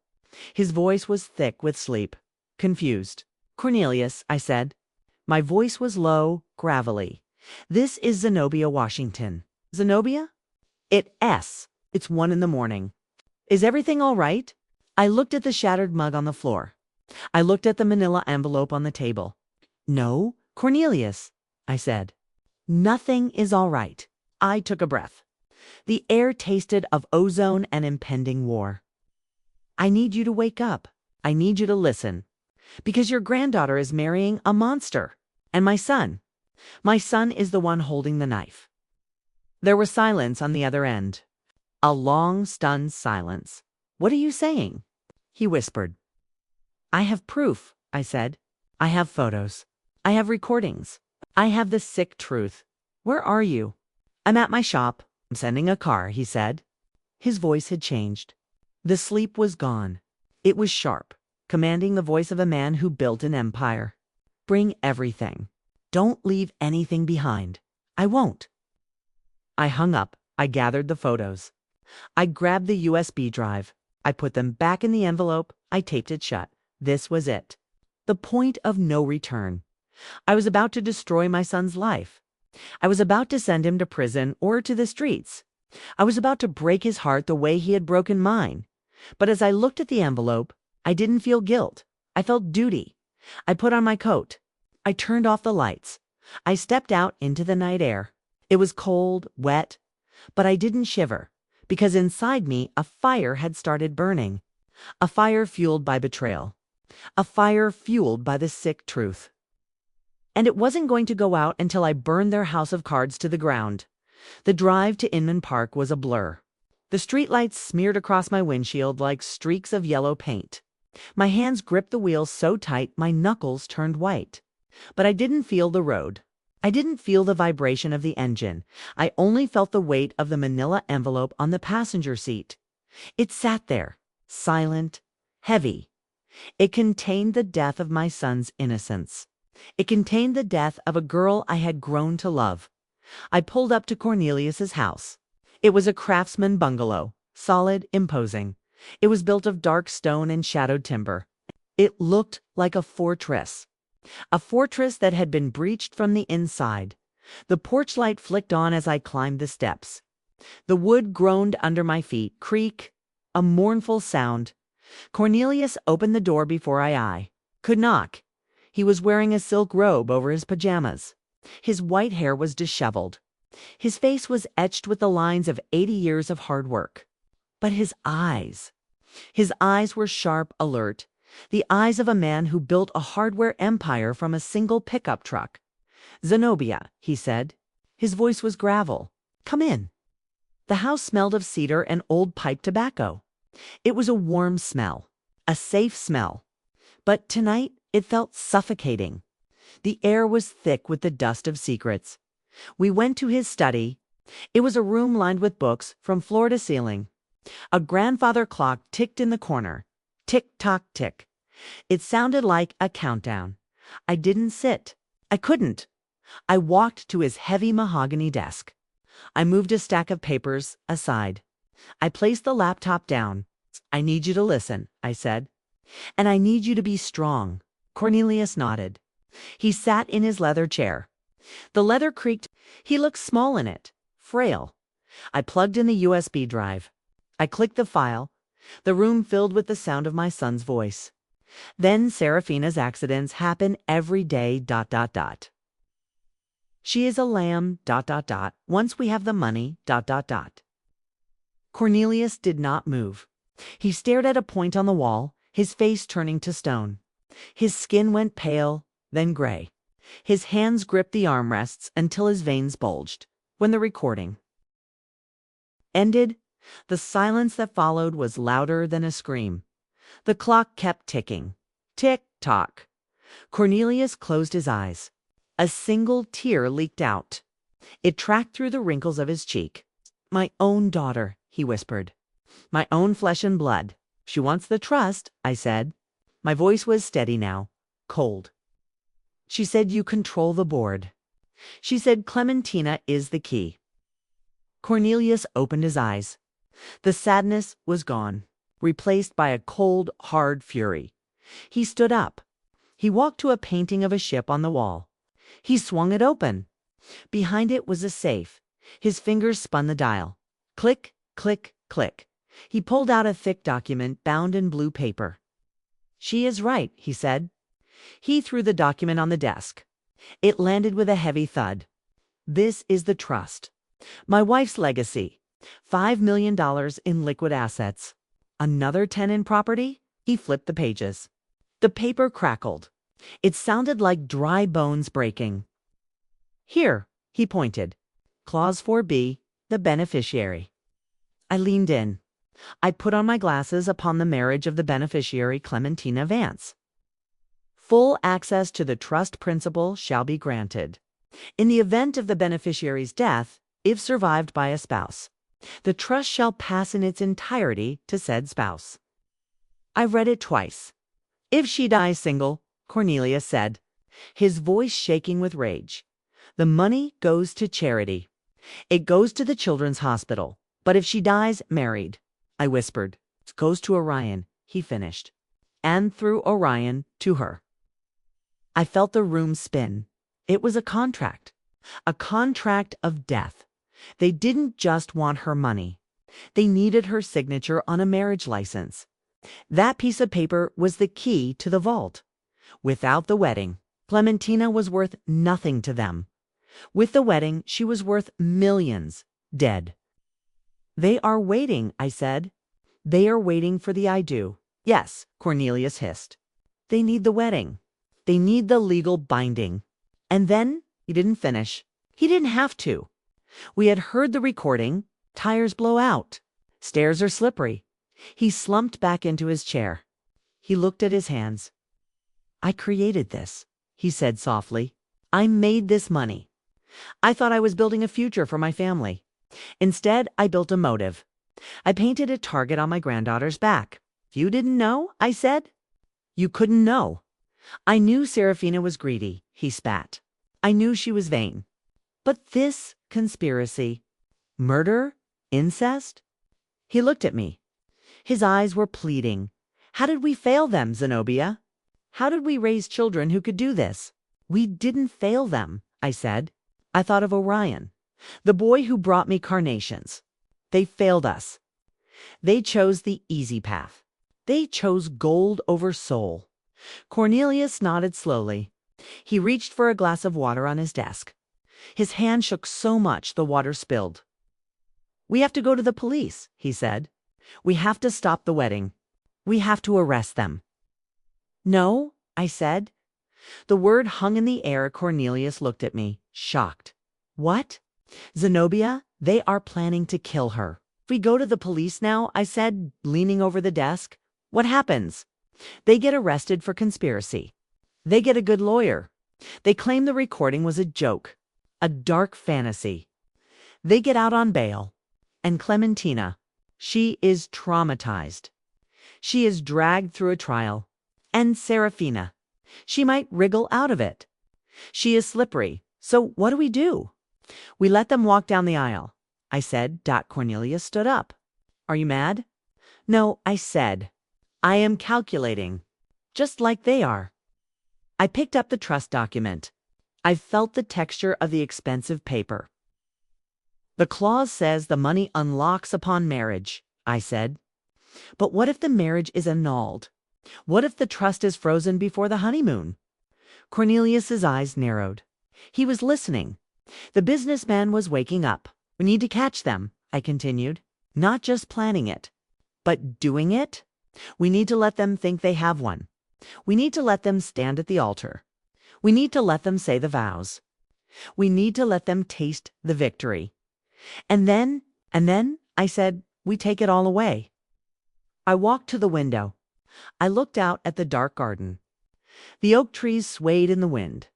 His voice was thick with sleep. Confused. Cornelius, I said. My voice was low, gravelly. This is Zenobia Washington. Zenobia? It's 1 a.m. Is everything all right? I looked at the shattered mug on the floor. I looked at the manila envelope on the table. No, Cornelius, I said. Nothing is all right. I took a breath. The air tasted of ozone and impending war. I need you to wake up. I need you to listen. Because your granddaughter is marrying a monster. And my son is the one holding the knife. There was silence on the other end. A long, stunned silence. What are you saying? He whispered. I have proof, I said. I have photos. I have recordings. I have the sick truth. Where are you? I'm at my shop. I'm sending a car, he said. His voice had changed. The sleep was gone. It was sharp, commanding the voice of a man who built an empire. Bring everything. Don't leave anything behind. I won't. I hung up. I gathered the photos. I grabbed the USB drive. I put them back in the envelope. I taped it shut. This was it. The point of no return. I was about to destroy my son's life. I was about to send him to prison or to the streets. I was about to break his heart the way he had broken mine. But as I looked at the envelope, I didn't feel guilt. I felt duty. I put on my coat. I turned off the lights. I stepped out into the night air. It was cold, wet, but I didn't shiver, because inside me a fire had started burning. A fire fueled by betrayal. A fire fueled by the sick truth. And it wasn't going to go out until I burned their house of cards to the ground. The drive to Inman Park was a blur. The streetlights smeared across my windshield like streaks of yellow paint. My hands gripped the wheel so tight my knuckles turned white. But I didn't feel the road. I didn't feel the vibration of the engine. I only felt the weight of the manila envelope on the passenger seat. It sat there, silent, heavy. It contained the death of my son's innocence. It contained the death of a girl I had grown to love. I pulled up to Cornelius's house. It was a craftsman bungalow, solid, imposing. It was built of dark stone and shadowed timber. It looked like a fortress that had been breached from the inside. The porch light flicked on as I climbed the steps. The wood groaned under my feet, creak, a mournful sound. Cornelius opened the door before I could knock. He was wearing a silk robe over his pajamas. His white hair was disheveled. His face was etched with the lines of 80 years of hard work. But his eyes were sharp, alert, the eyes of a man who built a hardware empire from a single pickup truck. "Zenobia," he said. His voice was gravel. "Come in." The house smelled of cedar and old pipe tobacco. It was a warm smell, a safe smell. But tonight it felt suffocating. The air was thick with the dust of secrets. We went to his study. It was a room lined with books from floor to ceiling. A grandfather clock ticked in the corner. Tick-tock tick. It sounded like a countdown. I didn't sit. I couldn't. I walked to his heavy mahogany desk. I moved a stack of papers aside. I placed the laptop down. "I need you to listen," I said. "And I need you to be strong." Cornelius nodded. He sat in his leather chair. The leather creaked. He looked small in it, frail. I plugged in the USB drive. I clicked the file. The room filled with the sound of my son's voice. "Then Serafina's accidents happen every day, ... She is a lamb, ... Once we have the money, ... Cornelius did not move. He stared at a point on the wall, his face turning to stone. His skin went pale, then gray. His hands gripped the armrests until his veins bulged. When the recording ended, the silence that followed was louder than a scream. The clock kept ticking. Tick-tock. Cornelius closed his eyes. A single tear leaked out. It tracked through the wrinkles of his cheek. "My own daughter," he whispered. "My own flesh and blood. She wants the trust," I said. My voice was steady now, cold. "She said you control the board. She said Clementina is the key." Cornelius opened his eyes. The sadness was gone, replaced by a cold, hard fury. He stood up. He walked to a painting of a ship on the wall. He swung it open. Behind it was a safe. His fingers spun the dial. Click, click, click. He pulled out a thick document bound in blue paper. "She is right," he said. He threw the document on the desk. It landed with a heavy thud. "This is the trust. My wife's legacy. $5 million in liquid assets. Another 10 in property?" He flipped the pages. The paper crackled. It sounded like dry bones breaking. "Here," he pointed. "Clause 4B, the beneficiary." I leaned in. I put on my glasses upon the marriage of the beneficiary Clementina Vance. "Full access to the trust principal shall be granted. In the event of the beneficiary's death, if survived by a spouse, the trust shall pass in its entirety to said spouse." I read it twice. "If she dies single," Cornelius said, his voice shaking with rage, "the money goes to charity. It goes to the children's hospital. But if she dies married," I whispered, "it goes to Orion," he finished. "And through Orion to her." I felt the room spin. It was a contract of death. They didn't just want her money. They needed her signature on a marriage license. That piece of paper was the key to the vault. Without the wedding, Clementina was worth nothing to them. With the wedding, she was worth millions, dead. "They are waiting," I said. "They are waiting for the I do." "Yes," Cornelius hissed. "They need the wedding. They need the legal binding." And then he didn't finish. He didn't have to. We had heard the recording. Tires blow out. Stairs are slippery. He slumped back into his chair. He looked at his hands. "I created this," he said softly. "I made this money. I thought I was building a future for my family. Instead, I built a motive. I painted a target on my granddaughter's back. You didn't know?" I said. "You couldn't know. I knew Serafina was greedy," he spat. "I knew she was vain. But this conspiracy, murder, incest?" He looked at me. His eyes were pleading. "How did we fail them, Zenobia? How did we raise children who could do this? We didn't fail them, I said. I thought of Orion, the boy who brought me carnations. They failed us. They chose the easy path. They chose gold over soul. Cornelius nodded slowly. He reached for a glass of water on his desk. His hand shook so much the water spilled. We have to go to the police, he said. We have to stop the wedding. We have to arrest them. No, I said. The word hung in the air. Cornelius looked at me, shocked. What? Zenobia, they are planning to kill her. If we go to the police now, I said, leaning over the desk, what happens? They get arrested for conspiracy. They get a good lawyer. They claim the recording was a joke, a dark fantasy. They get out on bail. And Clementina, she is traumatized. She is dragged through a trial. And Serafina, she might wriggle out of it. She is slippery. So what do? We let them walk down the aisle, I said. Cornelius stood up. Are you mad? No, I said. I am calculating, just like they are. I picked up the trust document. I felt the texture of the expensive paper. The clause says the money unlocks upon marriage, I said. But what if the marriage is annulled? What if the trust is frozen before the honeymoon? Cornelius's eyes narrowed. He was listening. The businessman was waking up. We need to catch them, I continued. Not just planning it, but doing it. We need to let them think they have one. We need to let them stand at the altar. We need to let them say the vows. We need to let them taste the victory. And then, I said, we take it all away. I walked to the window. I looked out at the dark garden. The oak trees swayed in the wind.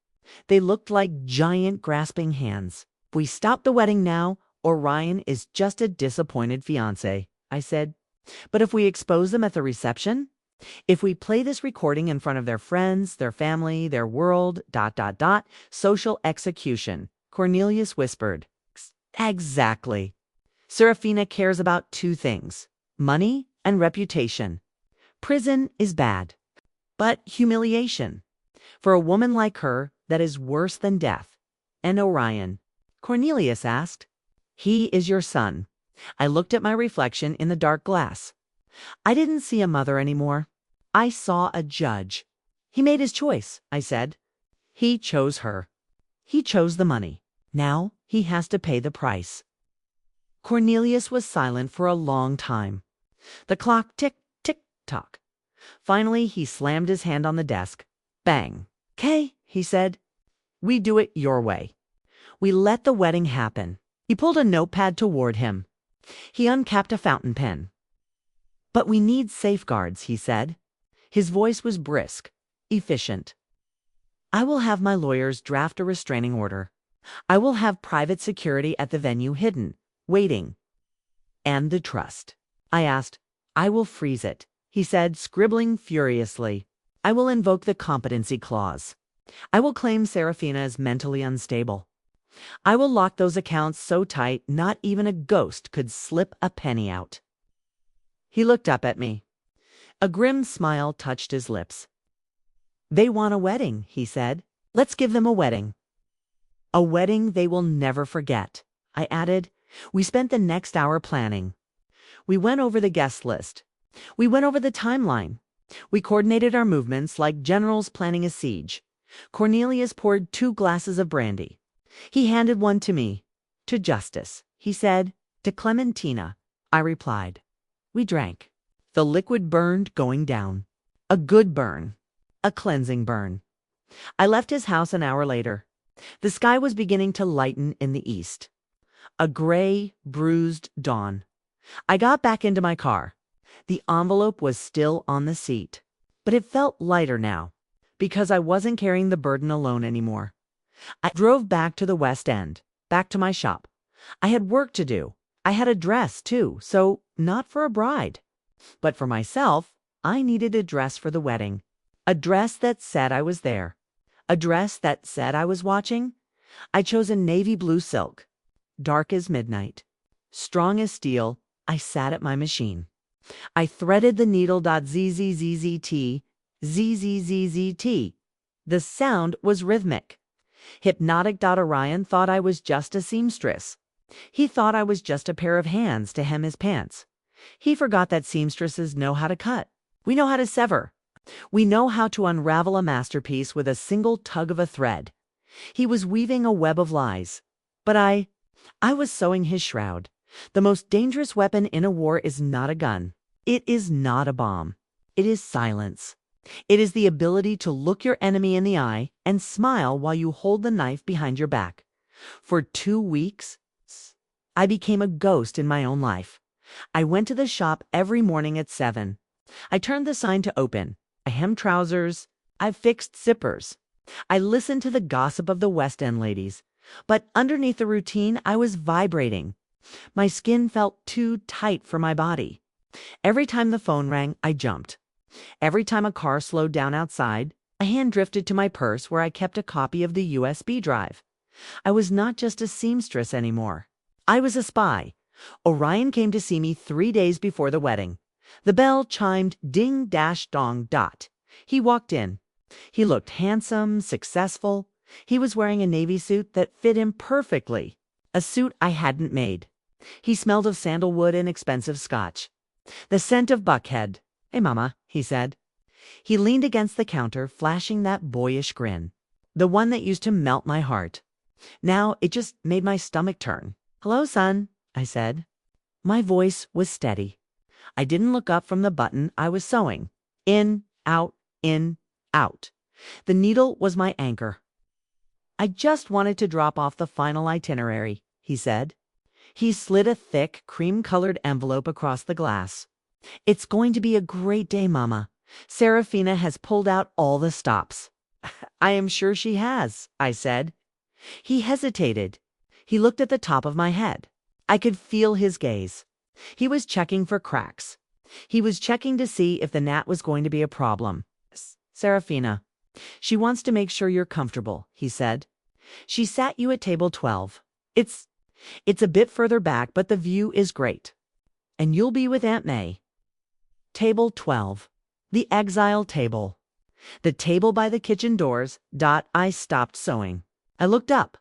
They looked like giant grasping hands. If we stop the wedding now, Orion is just a disappointed fiancé, I said. But if we expose them at the reception, if we play this recording in front of their friends, their family, their world, ... social execution, Cornelius whispered. Exactly. Serafina cares about two things, money and reputation. Prison is bad, but humiliation. For a woman like her, that is worse than death. And Orion? Cornelius asked. He is your son. I looked at my reflection in the dark glass. I didn't see a mother anymore. I saw a judge. He made his choice, I said. He chose her. He chose the money. Now he has to pay the price. Cornelius was silent for a long time. The clock tick, tick, tock. Finally, he slammed his hand on the desk. Bang. "'Kay," he said. "We do it your way. We let the wedding happen." He pulled a notepad toward him. He uncapped a fountain pen. "But we need safeguards," he said. His voice was brisk, efficient. "I will have my lawyers draft a restraining order. I will have private security at the venue hidden, waiting." "And the trust?" I asked. "I will freeze it," he said, scribbling furiously. "I will invoke the competency clause. I will claim Serafina as mentally unstable. I will lock those accounts so tight not even a ghost could slip a penny out." He looked up at me. A grim smile touched his lips. "They want a wedding," he said. "Let's give them a wedding." "A wedding they will never forget," I added. We spent the next hour planning. We went over the guest list. We went over the timeline. We coordinated our movements like generals planning a siege. Cornelius poured 2 glasses of brandy. He handed one to me. "To Justice," he said. "To Clementina," I replied. We drank. The liquid burned going down. A good burn. A cleansing burn. I left his house an hour later. The sky was beginning to lighten in the east. A gray, bruised dawn. I got back into my car. The envelope was still on the seat, but it felt lighter now, because I wasn't carrying the burden alone anymore. I drove back to the West End, back to my shop. I had work to do. I had a dress, too, so not for a bride. But for myself, I needed a dress for the wedding. A dress that said I was there. A dress that said I was watching. I chose a navy blue silk. Dark as midnight. Strong as steel, I sat at my machine. I threaded the needle. ZZZZT, ZZZZT. The sound was rhythmic. Hypnotic.Orion thought I was just a seamstress. He thought I was just a pair of hands to hem his pants. He forgot that seamstresses know how to cut. We know how to sever. We know how to unravel a masterpiece with a single tug of a thread. He was weaving a web of lies. But I was sewing his shroud. The most dangerous weapon in a war is not a gun. It is not a bomb. It is silence. It is the ability to look your enemy in the eye and smile while you hold the knife behind your back. For 2 weeks, I became a ghost in my own life. I went to the shop every morning at 7. I turned the sign to open. I hemmed trousers. I fixed zippers. I listened to the gossip of the West End ladies. But underneath the routine, I was vibrating. My skin felt too tight for my body. Every time the phone rang, I jumped. Every time a car slowed down outside, a hand drifted to my purse where I kept a copy of the USB drive. I was not just a seamstress anymore. I was a spy. Orion came to see me 3 days before the wedding. The bell chimed ding-dong. He walked in. He looked handsome, successful. He was wearing a navy suit that fit him perfectly, a suit I hadn't made. He smelled of sandalwood and expensive scotch. The scent of Buckhead. "Hey, Mama," he said. He leaned against the counter, flashing that boyish grin, the one that used to melt my heart. Now it just made my stomach turn. "Hello, son," I said. My voice was steady. I didn't look up from the button I was sewing. In, out, in, out. The needle was my anchor. "I just wanted to drop off the final itinerary," he said. He slid a thick, cream-colored envelope across the glass. "It's going to be a great day, Mama. Serafina has pulled out all the stops." "I am sure she has," I said. He hesitated. He looked at the top of my head. I could feel his gaze. He was checking for cracks. He was checking to see if the gnat was going to be a problem. "Serafina, she wants to make sure you're comfortable," he said. "She sat you at table 12. It's a bit further back, but the view is great. And you'll be with Aunt May." Table 12. The exile table. The table by the kitchen doors. I stopped sewing. I looked up.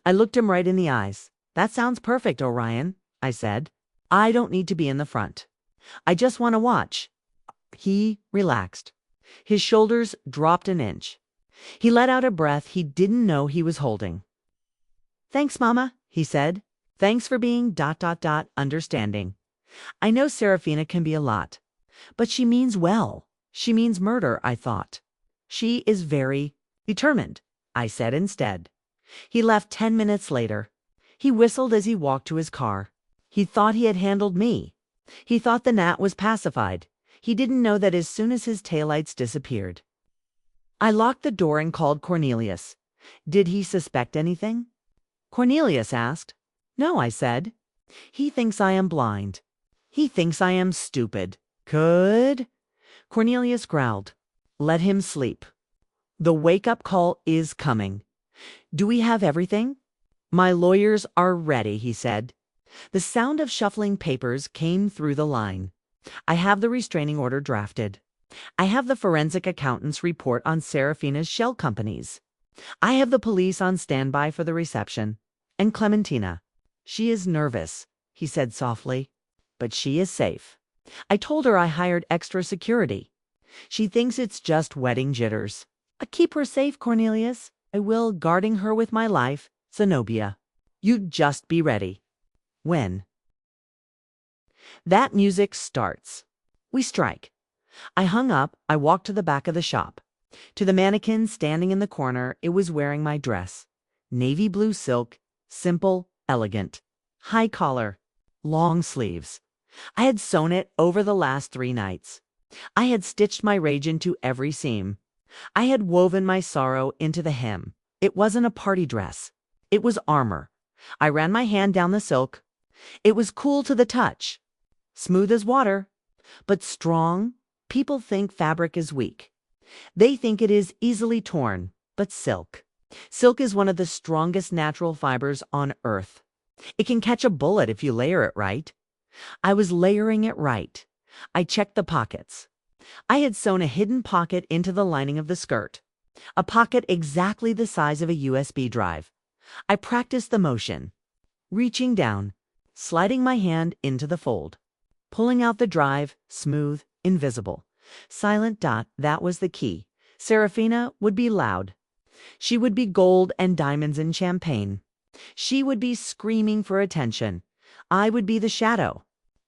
I looked him right in the eyes. "That sounds perfect, Orion," I said. "I don't need to be in the front. I just want to watch." He relaxed. His shoulders dropped an inch. He let out a breath he didn't know he was holding. "Thanks, Mama," he said. "Thanks for being ... understanding. I know Serafina can be a lot. But she means well. She means murder," I thought. "She is very determined," I said instead. He left 10 minutes later. He whistled as he walked to his car. He thought he had handled me. He thought the gnat was pacified. He didn't know that as soon as his taillights disappeared. I locked the door and called Cornelius. Did he suspect anything? Cornelius asked. "No," I said. "He thinks I am blind. He thinks I am stupid." "Could?" Cornelius growled. "Let him sleep. The wake-up call is coming. Do we have everything?" "My lawyers are ready," he said. The sound of shuffling papers came through the line. "I have the restraining order drafted. I have the forensic accountant's report on Serafina's shell companies. I have the police on standby for the reception. And Clementina. She is nervous," he said softly, "but she is safe. I told her I hired extra security. She thinks it's just wedding jitters. Keep her safe, Cornelius. I will, guarding her with my life, Zenobia. You just be ready." When? That music starts. We strike. I hung up. I walked to the back of the shop. To the mannequin standing in the corner, it was wearing my dress. Navy blue silk, simple, elegant. High collar, long sleeves. I had sewn it over the last 3 nights. I had stitched my rage into every seam. I had woven my sorrow into the hem. It wasn't a party dress. It was armor. I ran my hand down the silk. It was cool to the touch. Smooth as water, but strong. People think fabric is weak. They think it is easily torn, but silk. Silk is one of the strongest natural fibers on earth. It can catch a bullet if you layer it right. I was layering it right. I checked the pockets. I had sewn a hidden pocket into the lining of the skirt, a pocket exactly the size of a USB drive. I practiced the motion, reaching down, sliding my hand into the fold, pulling out the drive, smooth, invisible. Silent. That was the key. Serafina would be loud. She would be gold and diamonds and champagne. She would be screaming for attention. I would be the shadow.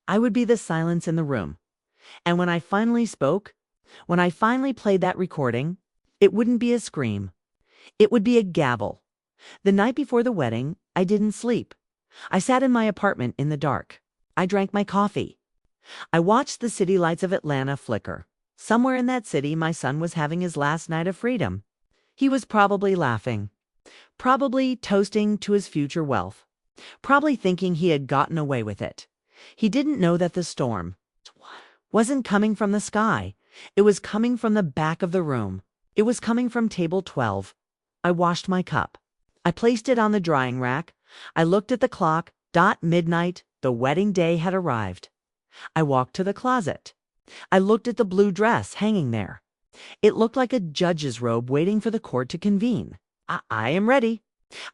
I would be the silence in the room. And when I finally spoke, when I finally played that recording, it wouldn't be a scream. It would be a gabble. The night before the wedding, I didn't sleep. I sat in my apartment in the dark. I drank my coffee. I watched the city lights of Atlanta flicker. Somewhere in that city, my son was having his last night of freedom. He was probably laughing, probably toasting to his future wealth, probably thinking he had gotten away with it. He didn't know that the storm wasn't coming from the sky. It was coming from the back of the room. It was coming from table 12. I washed my cup. I placed it on the drying rack. I looked at the clock. Midnight. The wedding day had arrived. I walked to the closet. I looked at the blue dress hanging there. It looked like a judge's robe waiting for the court to convene. I am ready.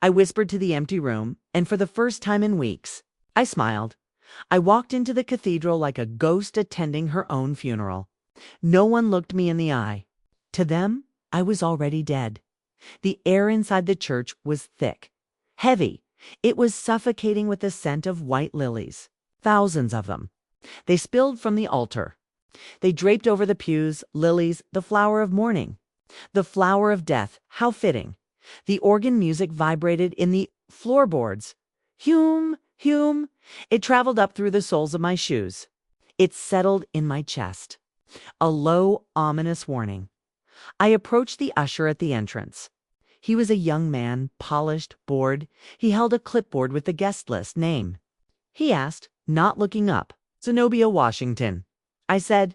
I whispered to the empty room, and for the first time in weeks, I smiled. I walked into the cathedral like a ghost attending her own funeral. No one looked me in the eye. To them, I was already dead. The air inside the church was thick, heavy. It was suffocating with the scent of white lilies, thousands of them. They spilled from the altar. They draped over the pews, lilies, the flower of mourning, the flower of death. How fitting. The organ music vibrated in the floorboards. Hume, Hume. It traveled up through the soles of my shoes. It settled in my chest. A low, ominous warning. I approached the usher at the entrance. He was a young man, polished, bored. He held a clipboard with the guest list name. He asked, not looking up, Zenobia Washington. I said,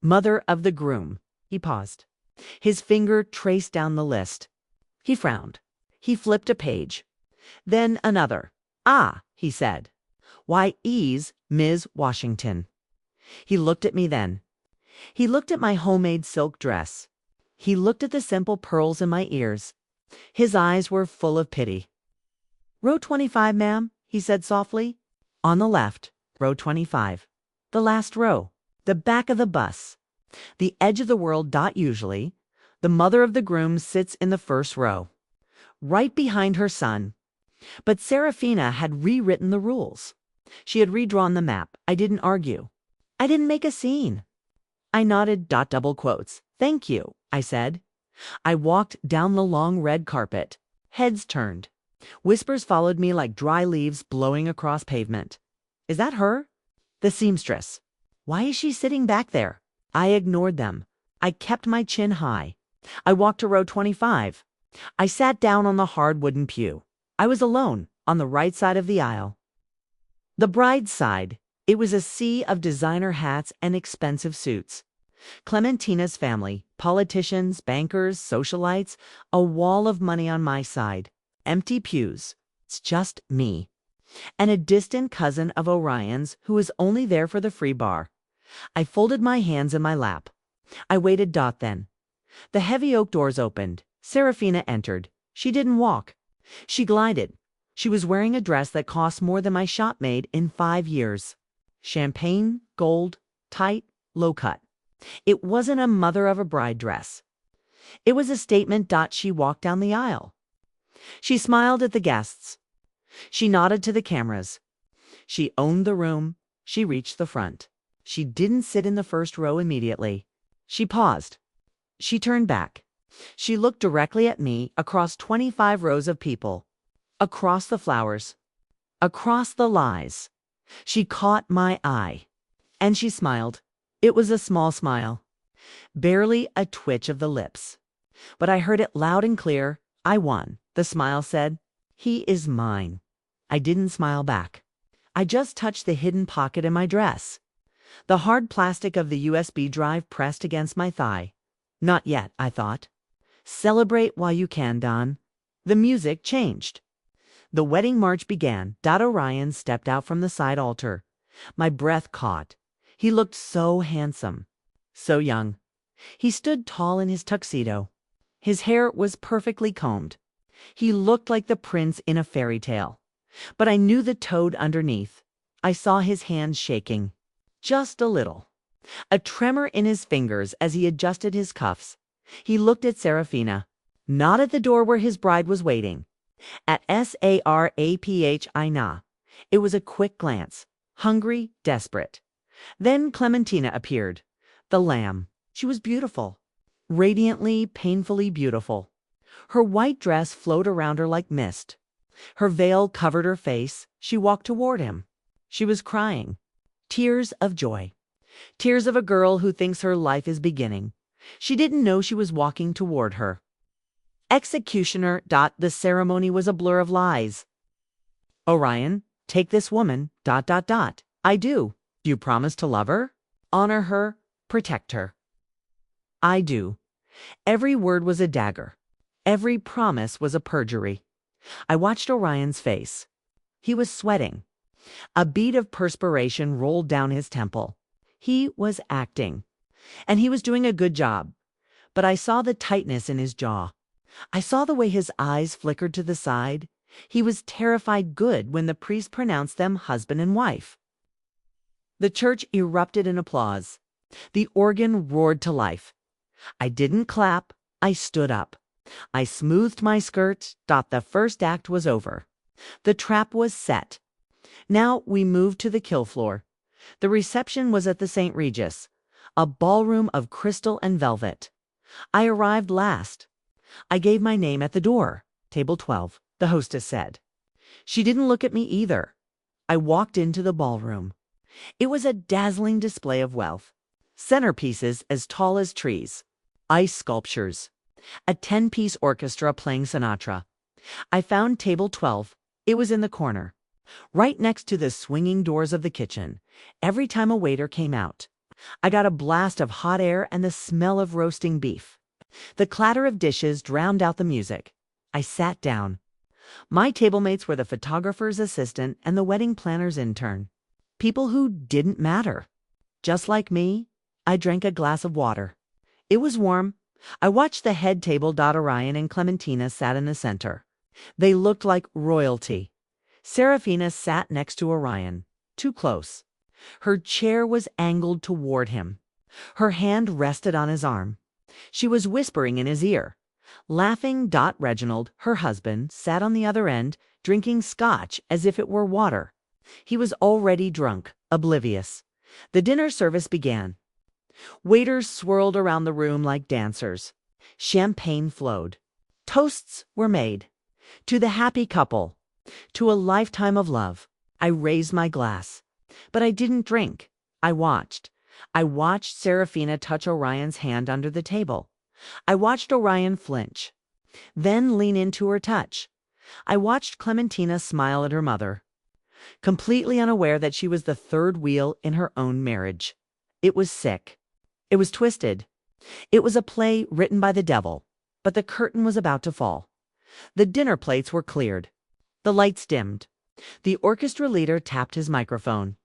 mother of the groom. He paused. His finger traced down the list. He frowned. He flipped a page. Then another. Ah, he said. Why, E's Ms. Washington. He looked at me then. He looked at my homemade silk dress. He looked at the simple pearls in my ears. His eyes were full of pity. Row 25, ma'am, he said softly. On the left, row 25. The last row. The back of the bus. The edge of the world. Usually, the mother of the groom sits in the first row, right behind her son. But Serafina had rewritten the rules. She had redrawn the map. I didn't argue. I didn't make a scene. I nodded. Double quotes. Thank you, I said. I walked down the long red carpet. Heads turned. Whispers followed me like dry leaves blowing across pavement. Is that her? The seamstress. Why is she sitting back there? I ignored them. I kept my chin high. I walked to row 25. I sat down on the hard wooden pew. I was alone, on the right side of the aisle. The bride's side. It was a sea of designer hats and expensive suits. Clementina's family, politicians, bankers, socialites, a wall of money on my side. Empty pews. It's just me. And a distant cousin of Orion's who was only there for the free bar. I folded my hands in my lap. I waited. Then. The heavy oak doors opened. Serafina entered. She didn't walk. She glided. She was wearing a dress that cost more than my shop made in 5 years. Champagne, gold, tight, low cut. It wasn't a mother of a bride dress. It was a statement. She walked down the aisle. She smiled at the guests. She nodded to the cameras. She owned the room. She reached the front. She didn't sit in the first row immediately. She paused. She turned back. She looked directly at me across 25 rows of people. Across the flowers. Across the lies. She caught my eye. And she smiled. It was a small smile. Barely a twitch of the lips. But I heard it loud and clear. I won. The smile said, he is mine. I didn't smile back. I just touched the hidden pocket in my dress. The hard plastic of the USB drive pressed against my thigh. Not yet, I thought. Celebrate while you can, Don. The music changed. The wedding march began. Orion stepped out from the side altar. My breath caught. He looked so handsome. so young. He stood tall in his tuxedo. His hair was perfectly combed. He looked like the prince in a fairy tale. But I knew the toad underneath. I saw his hands shaking. Just a little. A tremor in his fingers as he adjusted his cuffs. He looked at Serafina, not at the door where his bride was waiting. At Saraphina. It was a quick glance, hungry, desperate. Then Clementina appeared, the lamb. She was beautiful, radiantly, painfully beautiful. Her white dress flowed around her like mist. Her veil covered her face. She walked toward him. She was crying. Tears of joy. Tears of a girl who thinks her life is beginning. She didn't know she was walking toward her. Executioner. The ceremony was a blur of lies. Orion, take this woman. I do. Do you promise to love her? Honor her? Protect her? I do. Every word was a dagger. Every promise was a perjury. I watched Orion's face. He was sweating. A bead of perspiration rolled down his temple. He was acting. And he was doing a good job. But I saw the tightness in his jaw. I saw the way his eyes flickered to the side. He was terrified good when the priest pronounced them husband and wife. The church erupted in applause. The organ roared to life. I didn't clap. I stood up. I smoothed my skirt. The first act was over. The trap was set. Now we moved to the kill floor. The reception was at the St. Regis, a ballroom of crystal and velvet. I arrived last. I gave my name at the door. Table 12, the hostess said. She didn't look at me either. I walked into the ballroom. It was a dazzling display of wealth. Centerpieces as tall as trees. Ice sculptures. A 10-piece orchestra playing Sinatra. I found table 12. It was in the corner, right next to the swinging doors of the kitchen. Every time a waiter came out, I got a blast of hot air and the smell of roasting beef. The clatter of dishes drowned out the music. I sat down. My tablemates were the photographer's assistant and the wedding planner's intern. People who didn't matter. Just like me, I drank a glass of water. It was warm. I watched the head table. Orion and Clementina sat in the center. They looked like royalty. Serafina sat next to Orion, too close. Her chair was angled toward him. Her hand rested on his arm. She was whispering in his ear. Laughing. Reginald, her husband, sat on the other end, drinking scotch as if it were water. He was already drunk, oblivious. The dinner service began. Waiters swirled around the room like dancers. Champagne flowed. Toasts were made. To the happy couple. To a lifetime of love. I raised my glass. But I didn't drink. I watched. I watched Serafina touch Orion's hand under the table. I watched Orion flinch, then lean into her touch. I watched Clementina smile at her mother, completely unaware that she was the third wheel in her own marriage. It was sick. It was twisted. It was a play written by the devil, but the curtain was about to fall. The dinner plates were cleared. The lights dimmed. The orchestra leader tapped his microphone.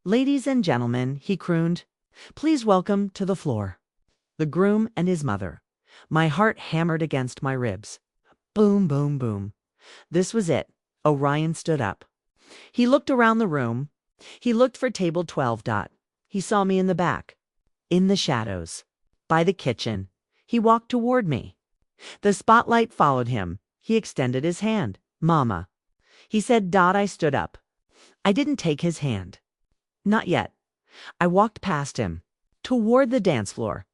"Ladies and gentlemen," he crooned, "please welcome to the floor the groom and his mother." My heart hammered against my ribs. Boom, boom, boom. This was it. Orion stood up. He looked around the room. He looked for table 12. He saw me in the back, in the shadows, by the kitchen. He walked toward me. The spotlight followed him. He extended his hand. "Mama." He said. I stood up. I didn't take his hand. Not yet. I walked past him, toward the dance floor,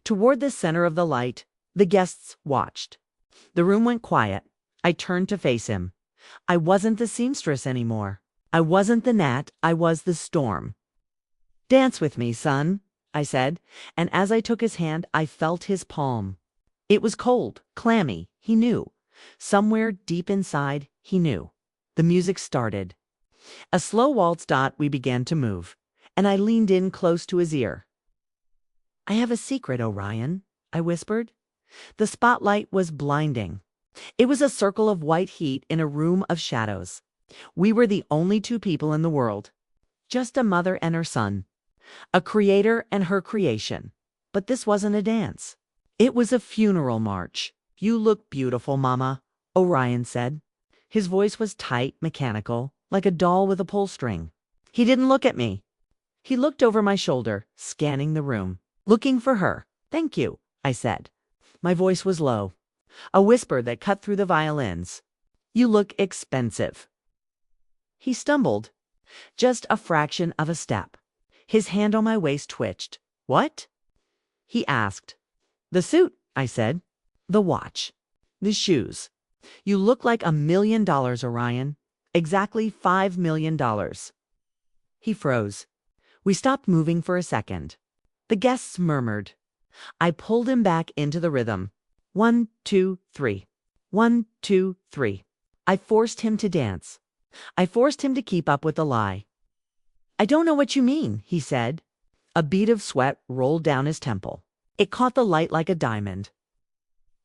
toward the center of the light. The guests watched. The room went quiet. I turned to face him. I wasn't the seamstress anymore. I wasn't the gnat. I was the storm. "Dance with me, son," I said, and as I took his hand, I felt his palm. It was cold, clammy. He knew. Somewhere deep inside, he knew. The music started. A slow waltz. We began to move, and I leaned in close to his ear. "I have a secret, Orion," I whispered. The spotlight was blinding. It was a circle of white heat in a room of shadows. We were the only two people in the world. Just a mother and her son. A creator and her creation. But this wasn't a dance. It was a funeral march. "You look beautiful, Mama," Orion said. His voice was tight, mechanical, like a doll with a pull string. He didn't look at me. He looked over my shoulder, scanning the room. "Looking for her. Thank you," I said. My voice was low, a whisper that cut through the violins. "You look expensive." He stumbled, just a fraction of a step. His hand on my waist twitched. "What?" he asked. "The suit," I said. "The watch. The shoes. You look like $1 million, Orion. Exactly $5 million. He froze. We stopped moving for a second. The guests murmured. I pulled him back into the rhythm. 1, 2, 3. 1, 2, 3. I forced him to dance. I forced him to keep up with the lie. "I don't know what you mean," he said. A bead of sweat rolled down his temple. It caught the light like a diamond.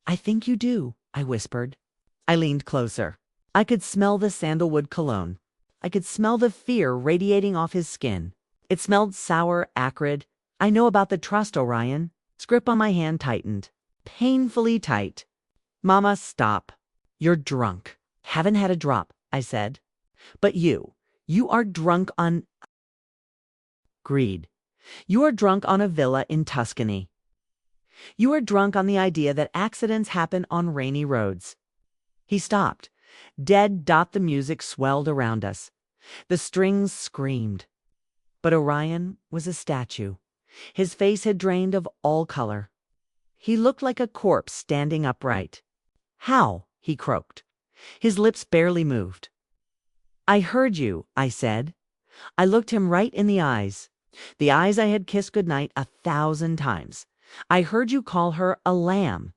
"I think you do," I whispered. I leaned closer. I could smell the sandalwood cologne. I could smell the fear radiating off his skin. It smelled sour, acrid. "I know about the trust, Orion." His grip on my hand tightened. Painfully tight. "Mama, stop. You're drunk." "Haven't had a drop," I said. "But you are drunk on greed. You are drunk on a villa in Tuscany. You are drunk on the idea that accidents happen on rainy roads." He stopped. Dead dot the music swelled around us. The strings screamed. But Orion was a statue. His face had drained of all color. He looked like a corpse standing upright. "How?" he croaked. His lips barely moved. "I heard you," I said. I looked him right in the eyes I had kissed goodnight 1,000 times. "I heard you call her a lamb.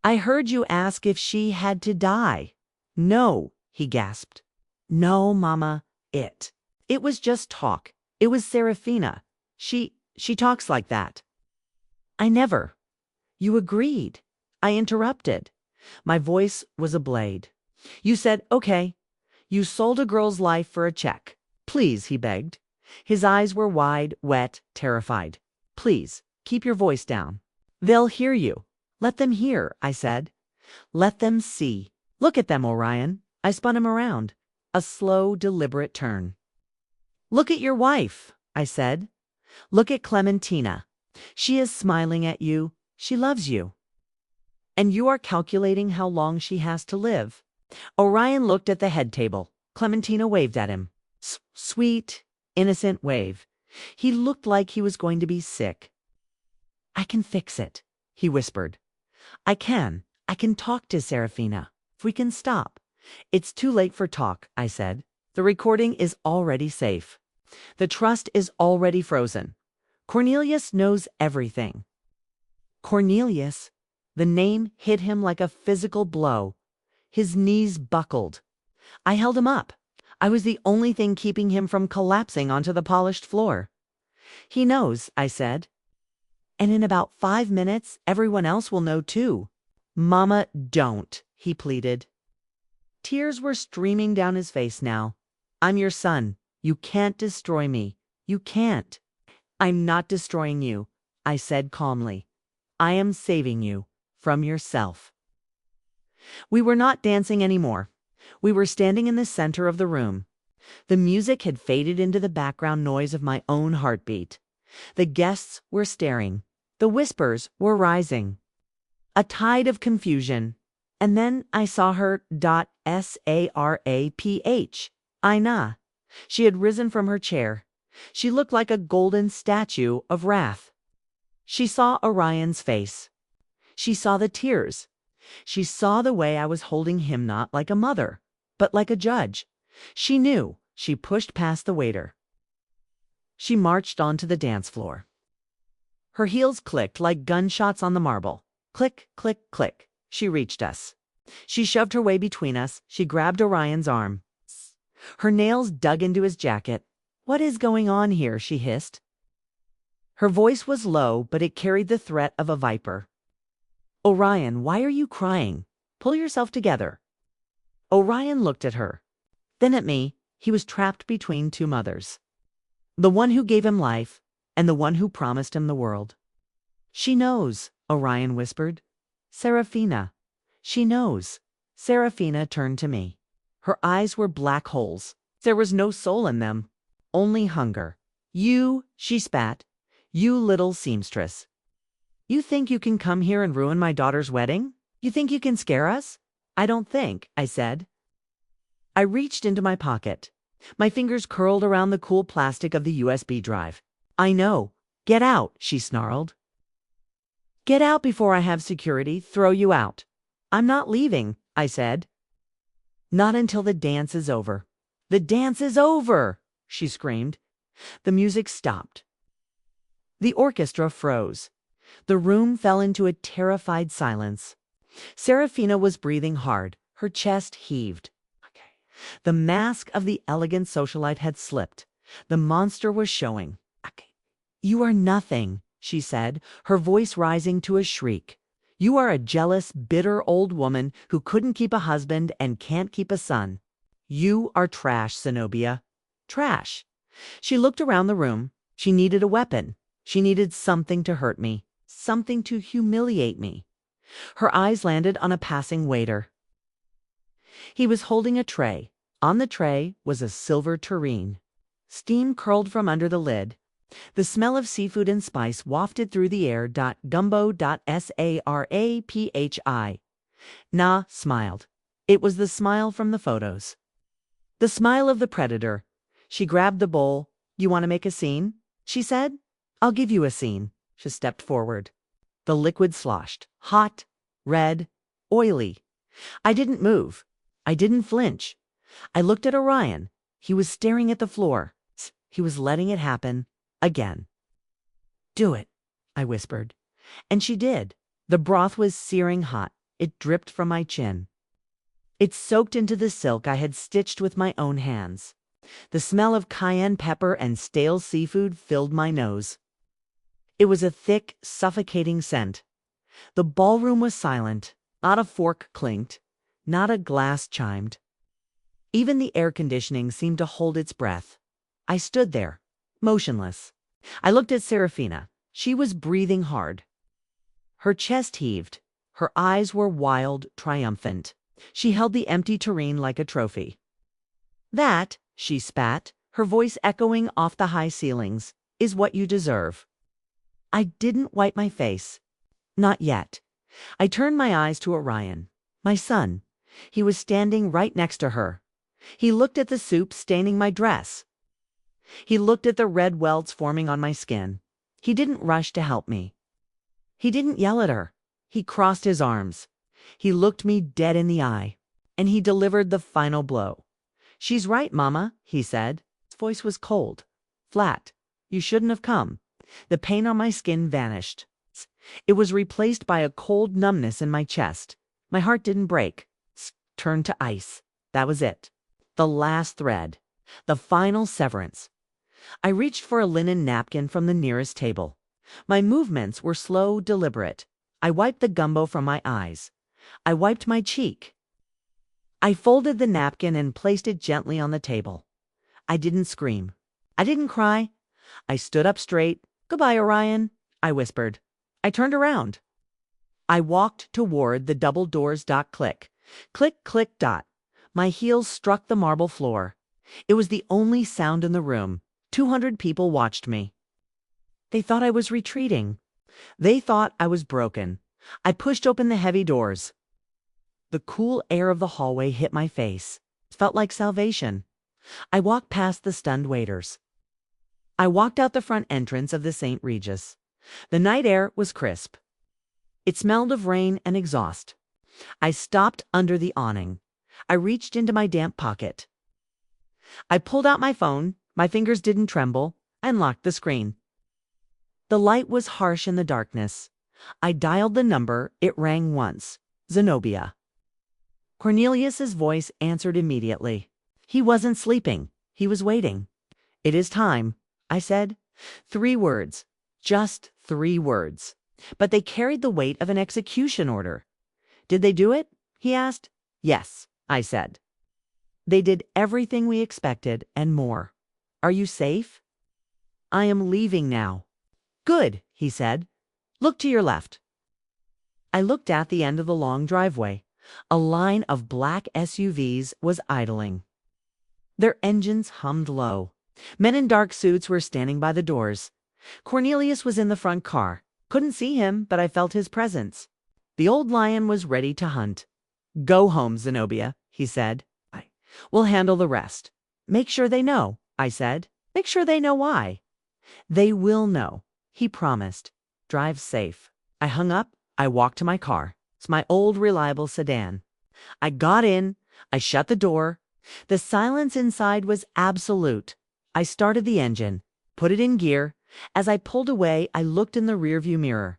I heard you ask if she had to die." "No," he gasped. "No, Mama, it was just talk. It was Serafina. She talks like that." "I never." "You agreed." I interrupted. My voice was a blade. "You said, okay. You sold a girl's life for a check. Please," he begged. His eyes were wide, wet, terrified. "Please, keep your voice down. They'll hear you." "Let them hear," I said. "Let them see. Look at them, Orion." I spun him around. A slow, deliberate turn. "Look at your wife," I said. "Look at Clementina. She is smiling at you. She loves you. And you are calculating how long she has to live." Orion looked at the head table. Clementina waved at him. Sweet, innocent wave. He looked like he was going to be sick. "I can fix it," he whispered. I can talk to Serafina. If we can stop." "It's too late for talk," I said. "The recording is already safe. The trust is already frozen. Cornelius knows everything." Cornelius. The name hit him like a physical blow. His knees buckled. I held him up. I was the only thing keeping him from collapsing onto the polished floor. "He knows," I said. "And in about 5 minutes, everyone else will know too." "Mama, don't," he pleaded. Tears were streaming down his face now. "I'm your son. You can't destroy me. You can't." "I'm not destroying you," I said calmly. "I am saving you from yourself." We were not dancing anymore. We were standing in the center of the room. The music had faded into the background noise of my own heartbeat. The guests were staring. The whispers were rising. A tide of confusion. And then I saw her. Saraph. Ina. She had risen from her chair. She looked like a golden statue of wrath. She saw Orion's face. She saw the tears. She saw the way I was holding him, not like a mother, but like a judge. She knew. She pushed past the waiter. She marched onto the dance floor. Her heels clicked like gunshots on the marble. Click, click, click. She reached us. She shoved her way between us. She grabbed Orion's arm. Her nails dug into his jacket. "What is going on here?" she hissed. Her voice was low, but it carried the threat of a viper. "Orion, why are you crying? Pull yourself together." Orion looked at her, then at me. He was trapped between two mothers. The one who gave him life, and the one who promised him the world. She knows, Orion whispered. Serafina. She knows. Serafina turned to me. Her eyes were black holes. There was no soul in them, only hunger. You, she spat, you little seamstress. You think you can come here and ruin my daughter's wedding? You think you can scare us? I don't think, I said. I reached into my pocket. My fingers curled around the cool plastic of the USB drive. I know. Get out, she snarled. Get out before I have security throw you out. I'm not leaving, I said. Not until the dance is over. The dance is over, she screamed. The music stopped. The orchestra froze. The room fell into a terrified silence. Serafina was breathing hard. Her chest heaved. The mask of the elegant socialite had slipped. The monster was showing. You are nothing, she said, her voice rising to a shriek. You are a jealous, bitter old woman who couldn't keep a husband and can't keep a son. You are trash, Zenobia. Trash. She looked around the room. She needed a weapon. She needed something to hurt me, something to humiliate me. Her eyes landed on a passing waiter. He was holding a tray. On the tray was a silver tureen. Steam curled from under the lid. The smell of seafood and spice wafted through the air. Gumbo.saraphi. Na smiled. It was the smile from the photos. The smile of the predator. She grabbed the bowl. You want to make a scene? She said. I'll give you a scene. She stepped forward. The liquid sloshed. Hot, red, oily. I didn't move. I didn't flinch. I looked at Orion. He was staring at the floor. He was letting it happen again. Do it, I whispered. And she did. The broth was searing hot. It dripped from my chin. It soaked into the silk I had stitched with my own hands. The smell of cayenne pepper and stale seafood filled my nose. It was a thick, suffocating scent. The ballroom was silent. Not a fork clinked. Not a glass chimed. Even the air conditioning seemed to hold its breath. I stood there, motionless. I looked at Serafina. She was breathing hard. Her chest heaved. Her eyes were wild, triumphant. She held the empty tureen like a trophy. That, she spat, her voice echoing off the high ceilings, is what you deserve. I didn't wipe my face. Not yet. I turned my eyes to Orion, my son. He was standing right next to her. He looked at the soup staining my dress. He looked at the red welts forming on my skin. He didn't rush to help me. He didn't yell at her. He crossed his arms. He looked me dead in the eye, and he delivered the final blow. She's right, Mama, he said. His voice was cold, flat. You shouldn't have come. The pain on my skin vanished. It was replaced by a cold numbness in my chest. My heart didn't break. Turned to ice. That was it. The last thread. The final severance. I reached for a linen napkin from the nearest table. My movements were slow, deliberate. I wiped the gumbo from my eyes. I wiped my cheek. I folded the napkin and placed it gently on the table. I didn't scream. I didn't cry. I stood up straight. Goodbye, Orion, I whispered. I turned around. I walked toward the double doors. Click. Click, click, dot. My heels struck the marble floor. It was the only sound in the room. 200 people watched me. They thought I was retreating. They thought I was broken. I pushed open the heavy doors. The cool air of the hallway hit my face. It felt like salvation. I walked past the stunned waiters. I walked out the front entrance of the St. Regis. The night air was crisp. It smelled of rain and exhaust. I stopped under the awning. I reached into my damp pocket. I pulled out my phone. My fingers didn't tremble. I unlocked the screen. The light was harsh in the darkness. I dialed the number. It rang once. Zenobia. Cornelius's voice answered immediately. He wasn't sleeping. He was waiting. It is time, I said. 3 words. Just 3 words. But they carried the weight of an execution order. Did they do it? He asked. Yes, I said. They did everything we expected and more. Are you safe? I am leaving now. Good, he said. Look to your left. I looked at the end of the long driveway. A line of black SUVs was idling. Their engines hummed low. Men in dark suits were standing by the doors. Cornelius was in the front car. Couldn't see him, but I felt his presence. The old lion was ready to hunt. Go home, Zenobia, he said. We'll handle the rest. Make sure they know, I said. Make sure they know why. They will know, he promised. Drive safe. I hung up. I walked to my car. It's my old reliable sedan. I got in. I shut the door. The silence inside was absolute. I started the engine, put it in gear. As I pulled away, I looked in the rearview mirror.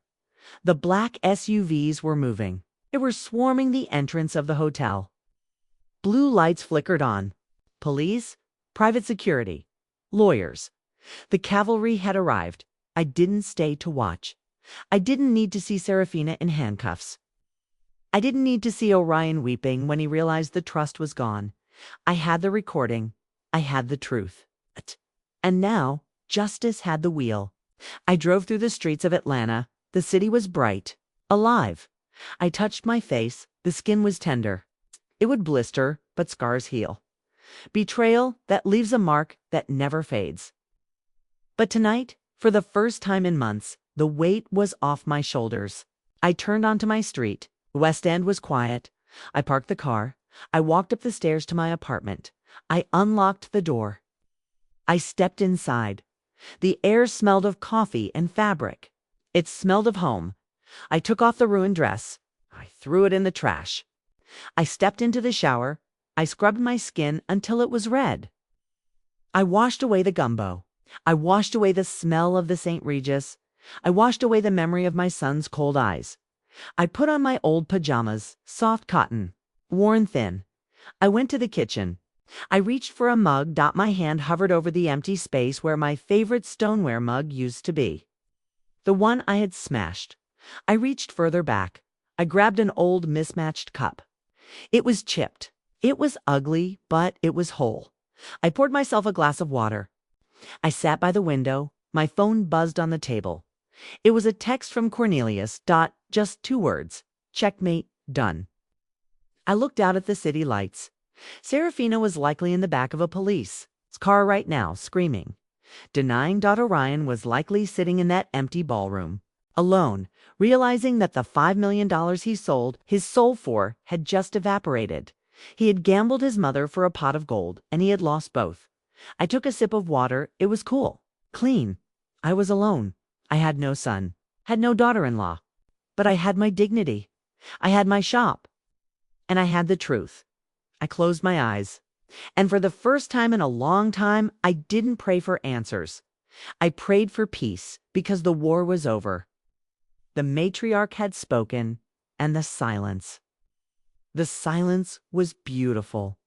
The black SUVs were moving. They were swarming the entrance of the hotel. Blue lights flickered on. Police, private security, lawyers. The cavalry had arrived. I didn't stay to watch. I didn't need to see Serafina in handcuffs. I didn't need to see Orion weeping when he realized the trust was gone. I had the recording. I had the truth. And now, justice had the wheel. I drove through the streets of Atlanta. The city was bright, alive. I touched my face. The skin was tender. It would blister, but scars heal. Betrayal that leaves a mark that never fades. But tonight, for the first time in months, the weight was off my shoulders. I turned onto my street. The West End was quiet. I parked the car. I walked up the stairs to my apartment. I unlocked the door. I stepped inside. The air smelled of coffee and fabric. It smelled of home. I took off the ruined dress. I threw it in the trash. I stepped into the shower. I scrubbed my skin until it was red. I washed away the gumbo. I washed away the smell of the St. Regis. I washed away the memory of my son's cold eyes. I put on my old pajamas, soft cotton, worn thin. I went to the kitchen. I reached for a mug. My hand hovered over the empty space where my favorite stoneware mug used to be. The one I had smashed. I reached further back. I grabbed an old mismatched cup. It was chipped. It was ugly, but it was whole. I poured myself a glass of water. I sat by the window. My phone buzzed on the table. It was a text from Cornelius. Just 2 words. Checkmate, done. I looked out at the city lights. Serafina was likely in the back of a police car right now, screaming. Denying Orion was likely sitting in that empty ballroom, alone, realizing that the $5 million he sold his soul for had just evaporated. He had gambled his mother for a pot of gold, and he had lost both. I took a sip of water. It was cool, clean. I was alone. I had no son, had no daughter-in-law. But I had my dignity. I had my shop. And I had the truth. I closed my eyes. And for the first time in a long time, I didn't pray for answers. I prayed for peace because the war was over. The matriarch had spoken, and the silence. The silence was beautiful.